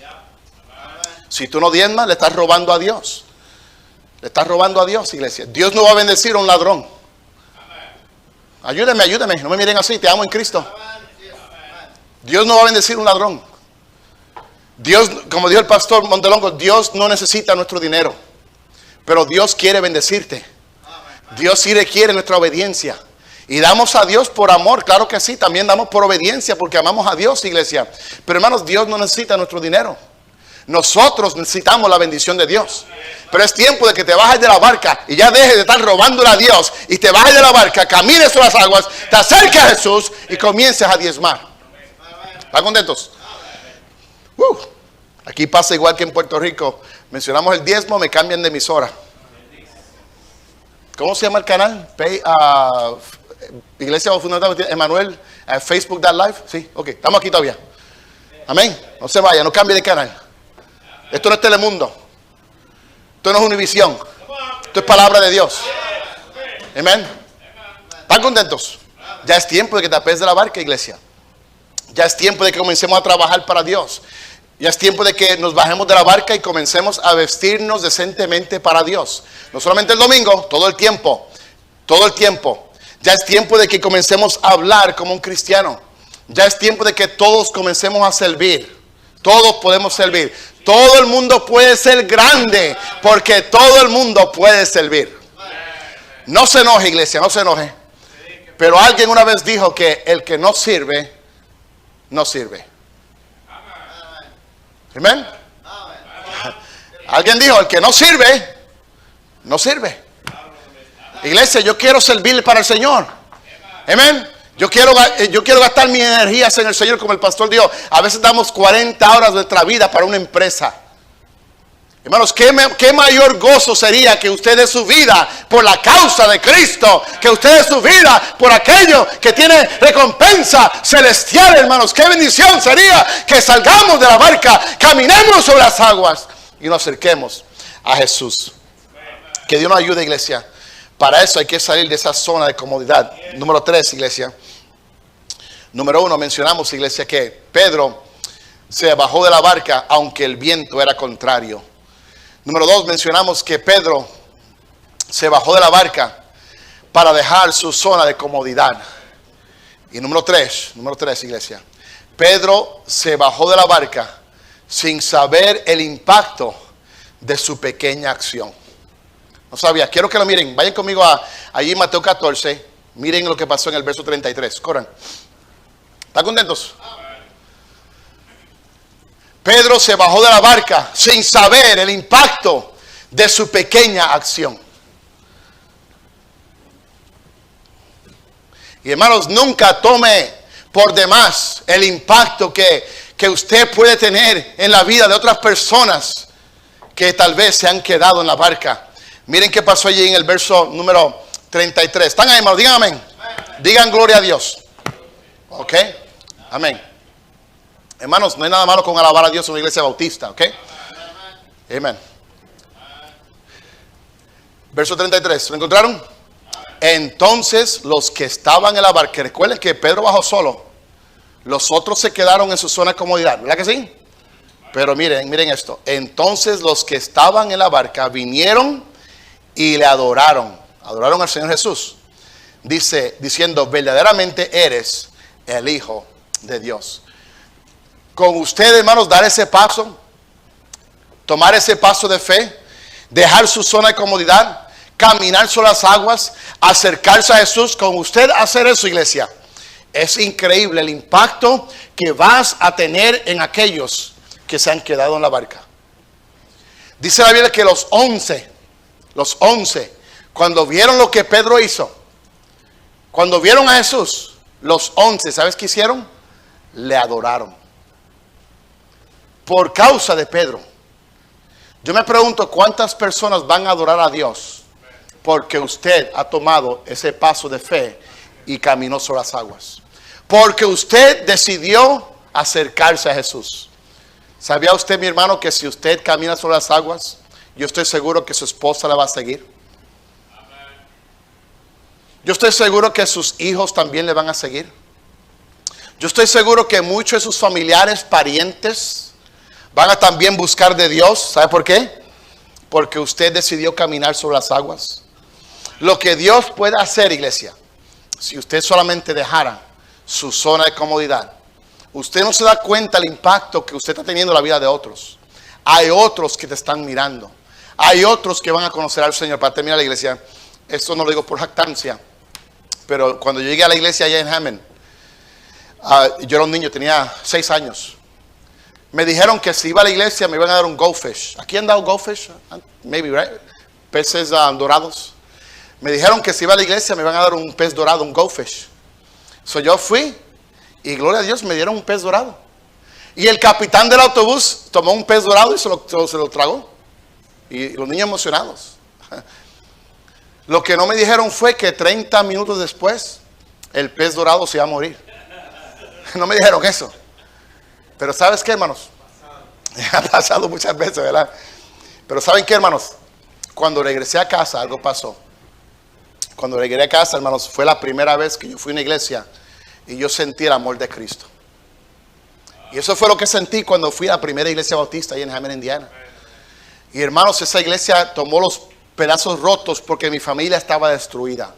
Si tú no diezmas, le estás robando a Dios. Le estás robando a Dios, iglesia. Dios no va a bendecir a un ladrón. Ayúdeme, no me miren así, te amo en Cristo. Dios no va a bendecir a un ladrón. Dios, como dijo el pastor Montelongo, Dios no necesita nuestro dinero, pero Dios quiere bendecirte. Dios sí requiere nuestra obediencia. Y damos a Dios por amor, claro que sí, también damos por obediencia porque amamos a Dios, iglesia. Pero hermanos, Dios no necesita nuestro dinero. Nosotros necesitamos la bendición de Dios. Pero es tiempo de que te bajes de la barca y ya dejes de estar robándole a Dios y te bajes de la barca, camines sobre las aguas, te acerques a Jesús y comiences a diezmar. ¿Están contentos? Aquí pasa igual que en Puerto Rico. Mencionamos el diezmo, me cambian de emisora. ¿Cómo se llama el canal? Iglesia Fundamental Emanuel, Facebook Live. Sí, ok, estamos aquí todavía. Amén. No se vaya, no cambie de canal. Esto no es Telemundo. Esto no es Univisión. Esto es palabra de Dios. Amén. ¿Están contentos? Ya es tiempo de que te apees de la barca, iglesia. Ya es tiempo de que comencemos a trabajar para Dios. Ya es tiempo de que nos bajemos de la barca y comencemos a vestirnos decentemente para Dios. No solamente el domingo, todo el tiempo. Todo el tiempo. Ya es tiempo de que comencemos a hablar como un cristiano. Ya es tiempo de que todos comencemos a servir. Todos podemos servir. Todo el mundo puede ser grande porque todo el mundo puede servir. No se enoje, iglesia, no se enoje. Pero alguien una vez dijo que el que no sirve, no sirve. ¿Amén? Alguien dijo, el que no sirve, no sirve. Iglesia, yo quiero servir para el Señor. Amén. Yo quiero gastar mis energías en el Señor, como el pastor dijo. A veces damos 40 horas de nuestra vida para una empresa. Hermanos, ¿qué mayor gozo sería que usted dé su vida por la causa de Cristo? Que usted dé su vida por aquello que tiene recompensa celestial, hermanos. Qué bendición sería que salgamos de la barca, caminemos sobre las aguas y nos acerquemos a Jesús. Que Dios nos ayude, iglesia. Para eso hay que salir de esa zona de comodidad. Número 3, iglesia. Número 1, mencionamos, iglesia, que Pedro se bajó de la barca aunque el viento era contrario. Número 2, mencionamos que Pedro se bajó de la barca para dejar su zona de comodidad. Y número 3, iglesia. Pedro se bajó de la barca sin saber el impacto de su pequeña acción. No sabía, quiero que lo miren. Vayan conmigo allí en Mateo 14. Miren lo que pasó en el verso 33. Corran. ¿Están contentos? Pedro se bajó de la barca sin saber el impacto de su pequeña acción. Y hermanos, nunca tome por demás el impacto que usted puede tener en la vida de otras personas que tal vez se han quedado en la barca. Miren qué pasó allí en el verso número 33. ¿Están ahí, hermanos? Digan amén. Digan gloria a Dios. ¿Ok? Amén. Hermanos, no hay nada malo con alabar a Dios en una iglesia bautista. ¿Ok? Amén. Verso 33. ¿Lo encontraron? Entonces los que estaban en la barca, recuerden que Pedro bajó solo. Los otros se quedaron en su zona de comodidad. ¿Verdad que sí? Pero miren esto. Entonces los que estaban en la barca vinieron y le adoraron. Adoraron al Señor Jesús. Diciendo, verdaderamente eres el Hijo de Dios. Con usted, hermanos, dar ese paso, tomar ese paso de fe, dejar su zona de comodidad, caminar sobre las aguas, acercarse a Jesús. Con usted hacer eso, iglesia, es increíble el impacto que vas a tener en aquellos que se han quedado en la barca. Dice la Biblia que los 11, cuando vieron lo que Pedro hizo, cuando vieron a Jesús, Los 11, ¿sabes qué hicieron? Le adoraron. Por causa de Pedro. Yo me pregunto cuántas personas van a adorar a Dios porque usted ha tomado ese paso de fe y caminó sobre las aguas. Porque usted decidió acercarse a Jesús. ¿Sabía usted, mi hermano, que si usted camina sobre las aguas, yo estoy seguro que su esposa la va a seguir? Yo estoy seguro que sus hijos también le van a seguir. Yo estoy seguro que muchos de sus familiares, parientes, van a también buscar de Dios. ¿Sabe por qué? Porque usted decidió caminar sobre las aguas. Lo que Dios puede hacer, iglesia, si usted solamente dejara su zona de comodidad, usted no se da cuenta del impacto que usted está teniendo en la vida de otros. Hay otros que te están mirando. Hay otros que van a conocer al Señor. Para terminar la iglesia, esto no lo digo por jactancia, pero cuando yo llegué a la iglesia allá en Hammond, yo era un niño, tenía 6 años. Me dijeron que si iba a la iglesia me iban a dar un goldfish. ¿Aquí han dado goldfish? Maybe, right? Peces dorados. Me dijeron que si iba a la iglesia me iban a dar un pez dorado, un goldfish. So yo fui y gloria a Dios me dieron un pez dorado. Y el capitán del autobús tomó un pez dorado y se lo tragó. Y los niños emocionados. Lo que no me dijeron fue que 30 minutos después el pez dorado se iba a morir. No me dijeron eso. Pero ¿sabes qué, hermanos? Ha pasado muchas veces, ¿verdad? Pero ¿saben qué, hermanos? Cuando regresé a casa algo pasó. Cuando regresé a casa, hermanos, fue la primera vez que yo fui a una iglesia y yo sentí el amor de Cristo. Y eso fue lo que sentí cuando fui a la primera iglesia bautista ahí en Hammond, Indiana. Y hermanos, esa iglesia tomó los pedazos rotos porque mi familia estaba destruida.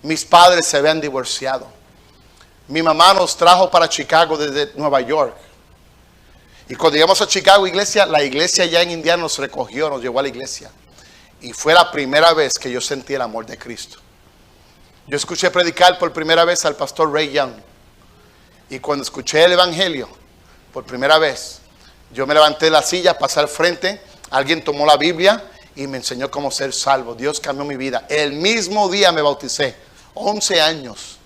Mis padres se habían divorciado. Mi mamá nos trajo para Chicago desde Nueva York. Y cuando llegamos a Chicago, iglesia, la iglesia allá en Indiana nos recogió, nos llevó a la iglesia. Y fue la primera vez que yo sentí el amor de Cristo. Yo escuché predicar por primera vez al pastor Ray Young. Y cuando escuché el evangelio, por primera vez, yo me levanté de la silla, pasé al frente, alguien tomó la Biblia y me enseñó cómo ser salvo. Dios cambió mi vida. El mismo día me bauticé, 11 años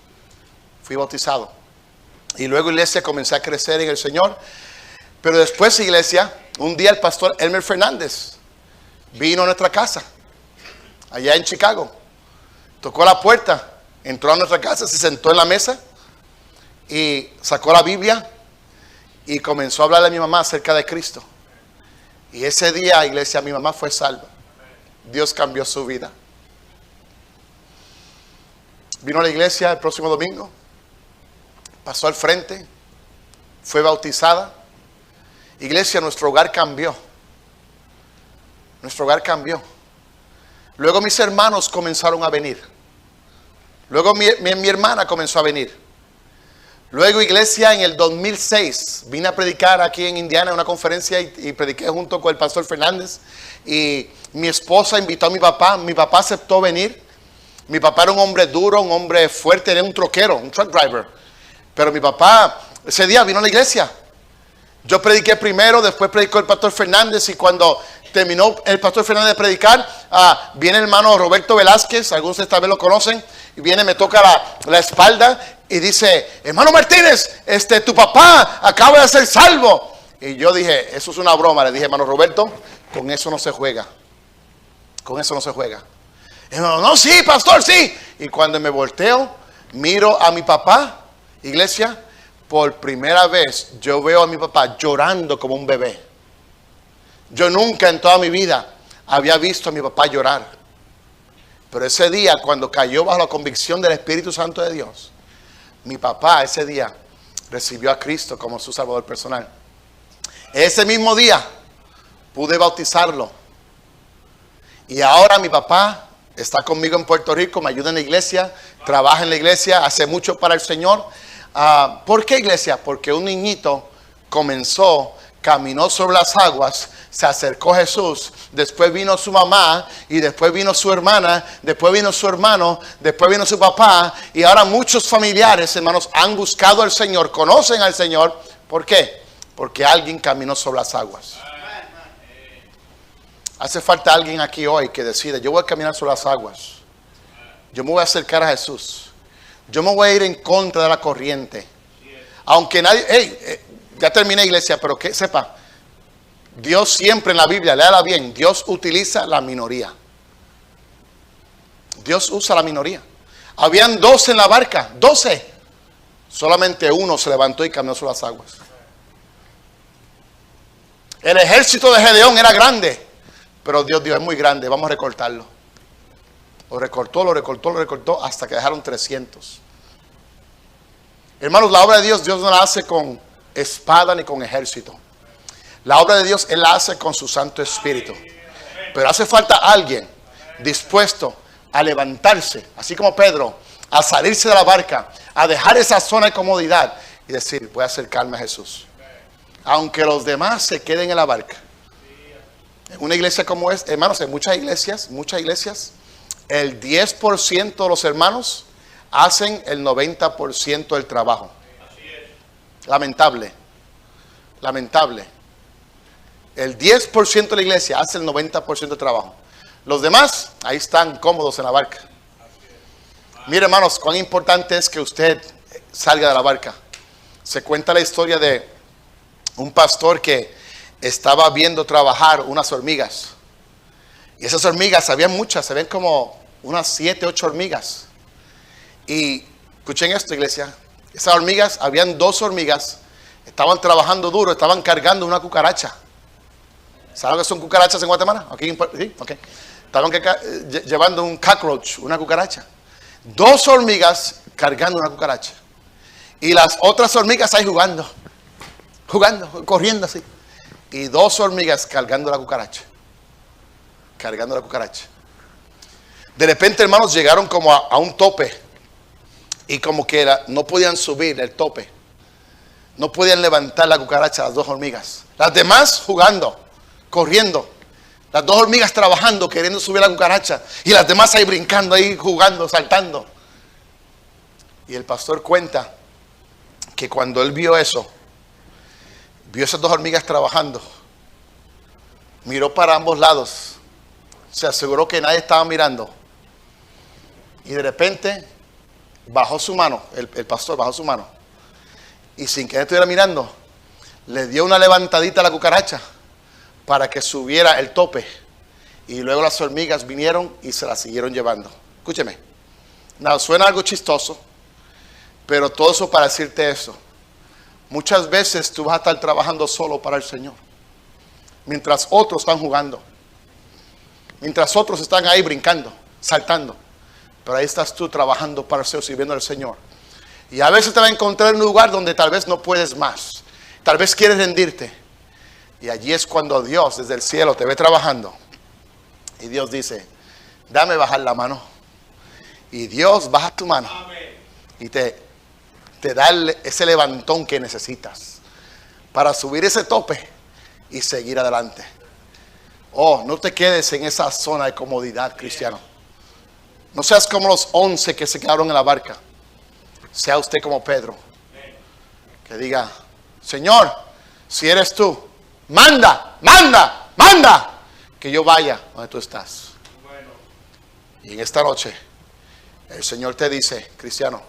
fui bautizado. Y luego, iglesia, comencé a crecer en el Señor. Pero después, iglesia, un día el pastor Elmer Fernández vino a nuestra casa, allá en Chicago. Tocó la puerta, entró a nuestra casa, se sentó en la mesa y sacó la Biblia y comenzó a hablarle a mi mamá acerca de Cristo. Y ese día, iglesia, mi mamá fue salva. Dios cambió su vida. Vino a la iglesia el próximo domingo, pasó al frente, fue bautizada. Iglesia, nuestro hogar cambió. Nuestro hogar cambió. Luego mis hermanos comenzaron a venir. Luego mi hermana comenzó a venir. Luego, iglesia, en el 2006 vine a predicar aquí en Indiana en una conferencia y prediqué junto con el pastor Fernández. Y mi esposa invitó a mi papá. Mi papá aceptó venir. Mi papá era un hombre duro, un hombre fuerte, era un troquero, un truck driver. Pero mi papá ese día vino a la iglesia. Yo prediqué primero, después predicó el pastor Fernández y cuando terminó el pastor Fernández de predicar, viene el hermano Roberto Velázquez, algunos de esta vez lo conocen, y viene, me toca la espalda y dice, hermano Martínez, tu papá acaba de ser salvo. Y yo dije, eso es una broma. Le dije, hermano Roberto, con eso no se juega. Con eso no se juega. Hermano, no, sí, pastor, sí. Y cuando me volteo, miro a mi papá, iglesia, por primera vez yo veo a mi papá llorando como un bebé. Yo nunca en toda mi vida había visto a mi papá llorar. Pero ese día, cuando cayó bajo la convicción del Espíritu Santo de Dios, mi papá ese día recibió a Cristo como su Salvador personal. Ese mismo día pude bautizarlo. Y ahora mi papá está conmigo en Puerto Rico, me ayuda en la iglesia, trabaja en la iglesia, hace mucho para el Señor. ¿Por qué, iglesia? Porque un niñito comenzó, caminó sobre las aguas, se acercó a Jesús, después vino su mamá y después vino su hermana, después vino su hermano, después vino su papá y ahora muchos familiares, hermanos, han buscado al Señor, conocen al Señor. ¿Por qué? Porque alguien caminó sobre las aguas. Hace falta alguien aquí hoy que decida, yo voy a caminar sobre las aguas, yo me voy a acercar a Jesús. Yo me voy a ir en contra de la corriente. Aunque nadie... ya terminé, iglesia, pero que sepa, Dios siempre en la Biblia, léala bien, Dios utiliza la minoría. Dios usa la minoría. Habían 12 en la barca, 12. Solamente uno se levantó y caminó sobre las aguas. El ejército de Gedeón era grande, pero Dios dijo, es muy grande, vamos a recortarlo. Lo recortó hasta que dejaron 300. Hermanos, la obra de Dios no la hace con espada ni con ejército. La obra de Dios Él la hace con su Santo Espíritu. Pero hace falta alguien dispuesto a levantarse, así como Pedro, a salirse de la barca, a dejar esa zona de comodidad y decir, voy a acercarme a Jesús. Aunque los demás se queden en la barca. En una iglesia como esta, hermanos, en muchas iglesias, el 10% de los hermanos hacen el 90% del trabajo. Lamentable. El 10% de la iglesia hace el 90% del trabajo. Los demás, ahí están cómodos en la barca. Mire, hermanos, cuán importante es que usted salga de la barca. Se cuenta la historia de un pastor que estaba viendo trabajar unas hormigas. Y esas hormigas, habían muchas, se ven como unas 7, 8 hormigas. Y escuchen esto, iglesia. Esas hormigas, habían 2 hormigas, estaban trabajando duro, estaban cargando una cucaracha. ¿Saben lo que son cucarachas en Guatemala? ¿Sí? Okay. Estaban llevando un cockroach, una cucaracha. 2 hormigas cargando una cucaracha. Y las otras hormigas ahí jugando, corriendo así. Y 2 hormigas cargando la cucaracha. De repente, hermanos, llegaron como a un tope. Y como que no podían subir el tope. No podían levantar la cucaracha, las 2 hormigas. Las demás jugando, corriendo. Las 2 hormigas trabajando, queriendo subir la cucaracha. Y las demás ahí brincando, ahí jugando, saltando. Y el pastor cuenta que cuando él vio eso, vio esas 2 hormigas trabajando, miró para ambos lados, se aseguró que nadie estaba mirando. Y de repente bajó su mano, el pastor bajó su mano. Y sin que él estuviera mirando, le dio una levantadita a la cucaracha para que subiera el tope. Y luego las hormigas vinieron y se la siguieron llevando. Escúcheme. No, suena algo chistoso, pero todo eso para decirte eso. Muchas veces tú vas a estar trabajando solo para el Señor, mientras otros están jugando, mientras otros están ahí brincando, saltando. Pero ahí estás tú trabajando para el Señor, sirviendo al Señor. Y a veces te vas a encontrar en un lugar donde tal vez no puedes más. Tal vez quieres rendirte. Y allí es cuando Dios desde el cielo te ve trabajando. Y Dios dice, dame bajar la mano. Y Dios baja tu mano. Y te da ese levantón que necesitas para subir ese tope y seguir adelante. Oh, no te quedes en esa zona de comodidad, cristiano. No seas como los 11 que se quedaron en la barca. Sea usted como Pedro, que diga, Señor, si eres tú, manda, que yo vaya donde tú estás. Y en esta noche, el Señor te dice, cristiano,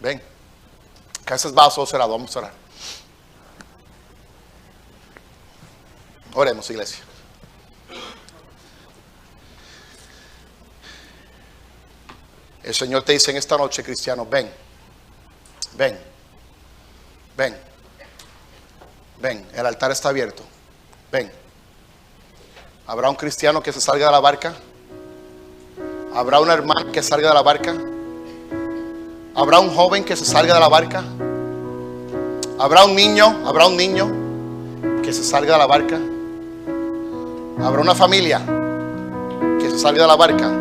ven. Casas vasos cerrados, vamos a orar. Oremos, iglesia. El Señor te dice en esta noche, cristiano, ven. El altar está abierto. Ven. ¿Habrá un cristiano que se salga de la barca? ¿Habrá una hermana que salga de la barca? ¿Habrá un joven que se salga de la barca? ¿Habrá un niño que se salga de la barca? ¿Habrá una familia que se salga de la barca?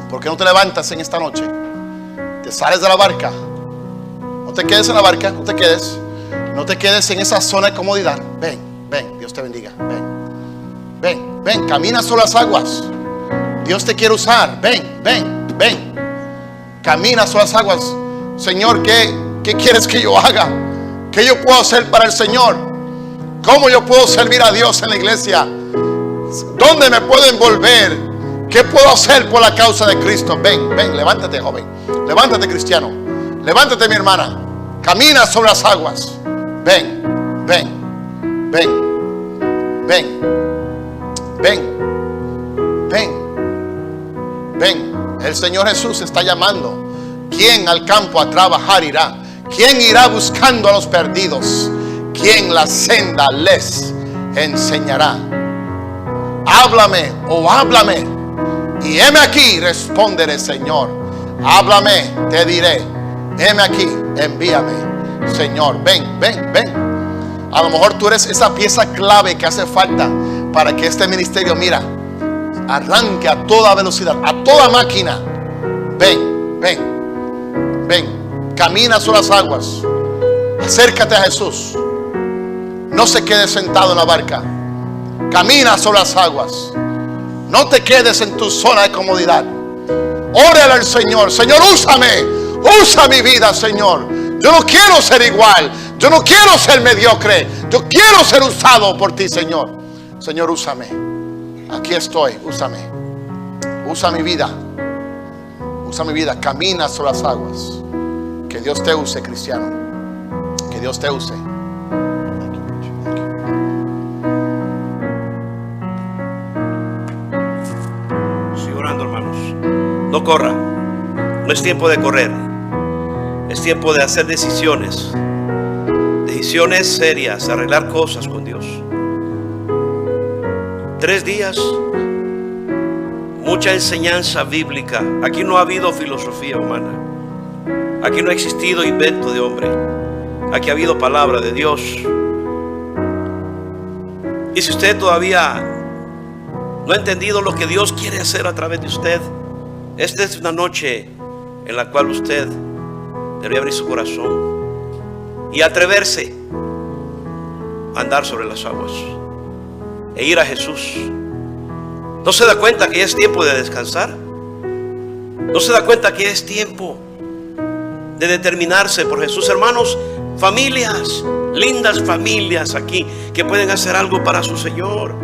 ¿Por qué no te levantas en esta noche? Te sales de la barca. No te quedes en la barca, no te quedes. No te quedes en esa zona de comodidad. Ven, Dios te bendiga. Ven, camina sobre las aguas. Dios te quiere usar. Ven. Camina sobre las aguas. Señor, ¿qué quieres que yo haga? ¿Qué yo puedo hacer para el Señor? ¿Cómo yo puedo servir a Dios en la iglesia? ¿Dónde me puedo envolver? ¿Qué puedo hacer por la causa de Cristo? Ven, levántate, joven. Levántate, cristiano. Levántate, mi hermana. Camina sobre las aguas. Ven. El Señor Jesús está llamando. ¿Quién al campo a trabajar irá? ¿Quién irá buscando a los perdidos? ¿Quién la senda les enseñará? Háblame, y heme aquí, responderé, Señor. Háblame, te diré. Heme aquí, envíame, Señor. Ven. A lo mejor tú eres esa pieza clave que hace falta para que este ministerio, mira, arranque a toda velocidad, a toda máquina. Ven. Camina sobre las aguas. Acércate a Jesús. No se quede sentado en la barca. Camina sobre las aguas. No te quedes en tu zona de comodidad. Órale al Señor. Señor, úsame. Usa mi vida, Señor. Yo no quiero ser igual. Yo no quiero ser mediocre. Yo quiero ser usado por ti, Señor. Señor, úsame. Aquí estoy. Úsame. Usa mi vida. Usa mi vida. Camina sobre las aguas. Que Dios te use, cristiano. Que Dios te use. No corra, no es tiempo de correr, es tiempo de hacer decisiones serias, arreglar cosas con Dios. 3 días, mucha enseñanza bíblica. Aquí no ha habido filosofía humana, aquí no ha existido invento de hombre, aquí ha habido palabra de Dios. Y si usted todavía no ha entendido lo que Dios quiere hacer a través de usted, esta es una noche en la cual usted debe abrir su corazón y atreverse a andar sobre las aguas e ir a Jesús. ¿No se da cuenta que ya es tiempo de descansar? ¿No se da cuenta que ya es tiempo de determinarse por Jesús? Hermanos, familias, lindas familias aquí que pueden hacer algo para su Señor,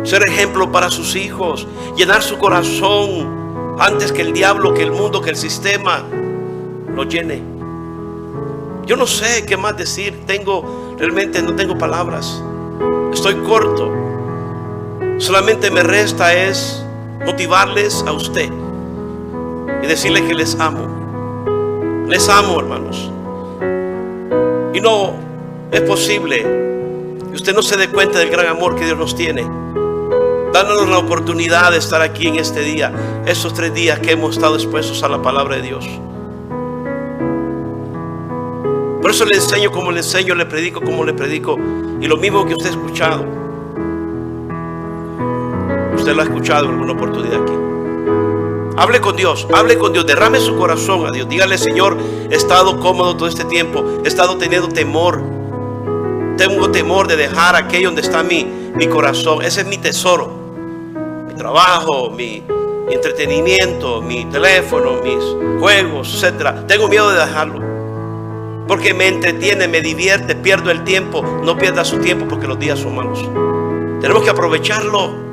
ser ejemplo para sus hijos, llenar su corazón antes que el diablo, que el mundo, que el sistema lo llene. Yo no sé qué más decir. Realmente no tengo palabras. Estoy corto. Solamente me resta es motivarles a usted y decirles que les amo. Les amo, hermanos. Y no es posible que usted no se dé cuenta del gran amor que Dios nos tiene, dándonos la oportunidad de estar aquí en este día, esos 3 días que hemos estado expuestos a la palabra de Dios. Por eso le enseño como le enseño, le predico como le predico, y lo mismo que usted ha escuchado, usted lo ha escuchado en alguna oportunidad aquí. Hable con Dios, derrame su corazón a Dios. Dígale: Señor, he estado cómodo todo este tiempo, he estado teniendo temor. Tengo temor de dejar aquello donde está mi corazón. Ese es mi tesoro. Mi trabajo, mi entretenimiento, mi teléfono, mis juegos, etc. Tengo miedo de dejarlo, porque me entretiene, me divierte, pierdo el tiempo. No pierda su tiempo, porque los días son malos. Tenemos que aprovecharlo.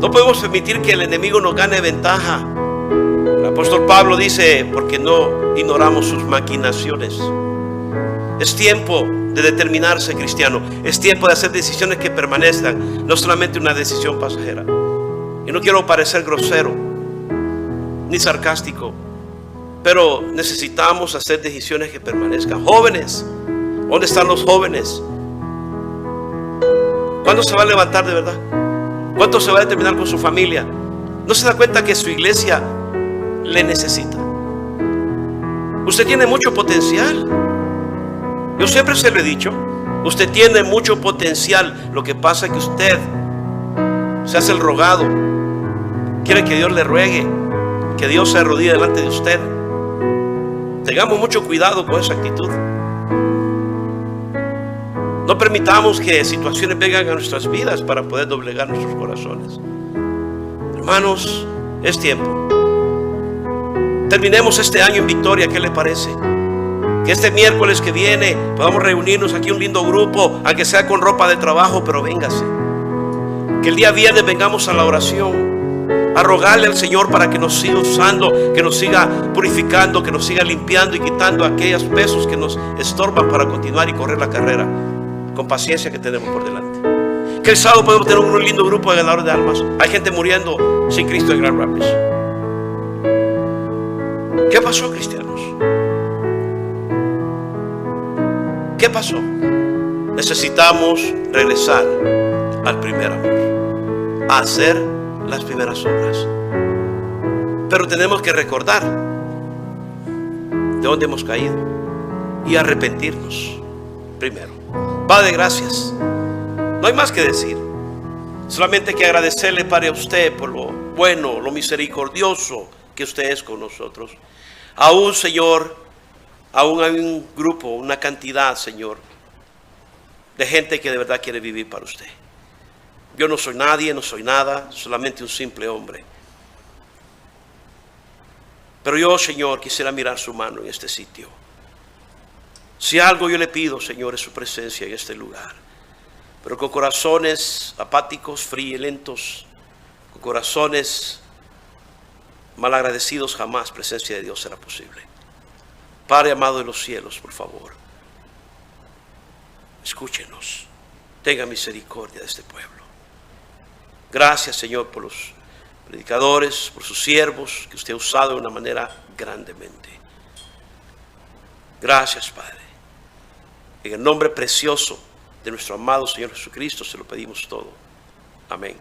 No podemos permitir que el enemigo nos gane ventaja. El apóstol Pablo dice: porque no ignoramos sus maquinaciones. Es tiempo de determinarse, cristiano. Es tiempo de hacer decisiones que permanezcan, no solamente una decisión pasajera. Y no quiero parecer grosero ni sarcástico, pero necesitamos hacer decisiones que permanezcan. Jóvenes, ¿dónde están los jóvenes? ¿Cuándo se va a levantar de verdad? ¿Cuánto se va a determinar con su familia? ¿No se da cuenta que su iglesia le necesita? Usted tiene mucho potencial. Yo siempre se lo he dicho, usted tiene mucho potencial. Lo que pasa es que usted se hace el rogado. Quiere que Dios le ruegue, que Dios se arrodille delante de usted. Tengamos mucho cuidado con esa actitud. No permitamos que situaciones vengan a nuestras vidas para poder doblegar nuestros corazones. Hermanos, es tiempo. Terminemos este año en victoria. ¿Qué le parece? Que este miércoles que viene podamos reunirnos aquí un lindo grupo, aunque sea con ropa de trabajo, pero véngase. Que el día viernes vengamos a la oración, a rogarle al Señor para que nos siga usando, que nos siga purificando, que nos siga limpiando y quitando aquellos pesos que nos estorban para continuar y correr la carrera con paciencia que tenemos por delante. Que el sábado podemos tener un lindo grupo de ganadores de almas. Hay gente muriendo sin Cristo en Grand Rapids. ¿Qué pasó, cristianos? ¿Qué pasó? Necesitamos regresar al primer amor, a hacer las primeras obras. Pero tenemos que recordar de dónde hemos caído y arrepentirnos primero. Padre, gracias. No hay más que decir. Solamente que agradecerle, Padre, a usted por lo bueno, lo misericordioso que usted es con nosotros. Aún, Señor, aún hay un grupo, una cantidad, Señor, de gente que de verdad quiere vivir para usted. Yo no soy nadie, no soy nada, solamente un simple hombre. Pero yo, Señor, quisiera mirar su mano en este sitio. Si algo yo le pido, Señor, es su presencia en este lugar. Pero con corazones apáticos, frielentos, con corazones malagradecidos, jamás presencia de Dios será posible. Padre amado de los cielos, por favor, escúchenos, tenga misericordia de este pueblo. Gracias, Señor, por los predicadores, por sus siervos que usted ha usado de una manera grandemente. Gracias, Padre. En el nombre precioso de nuestro amado Señor Jesucristo se lo pedimos todo. Amén.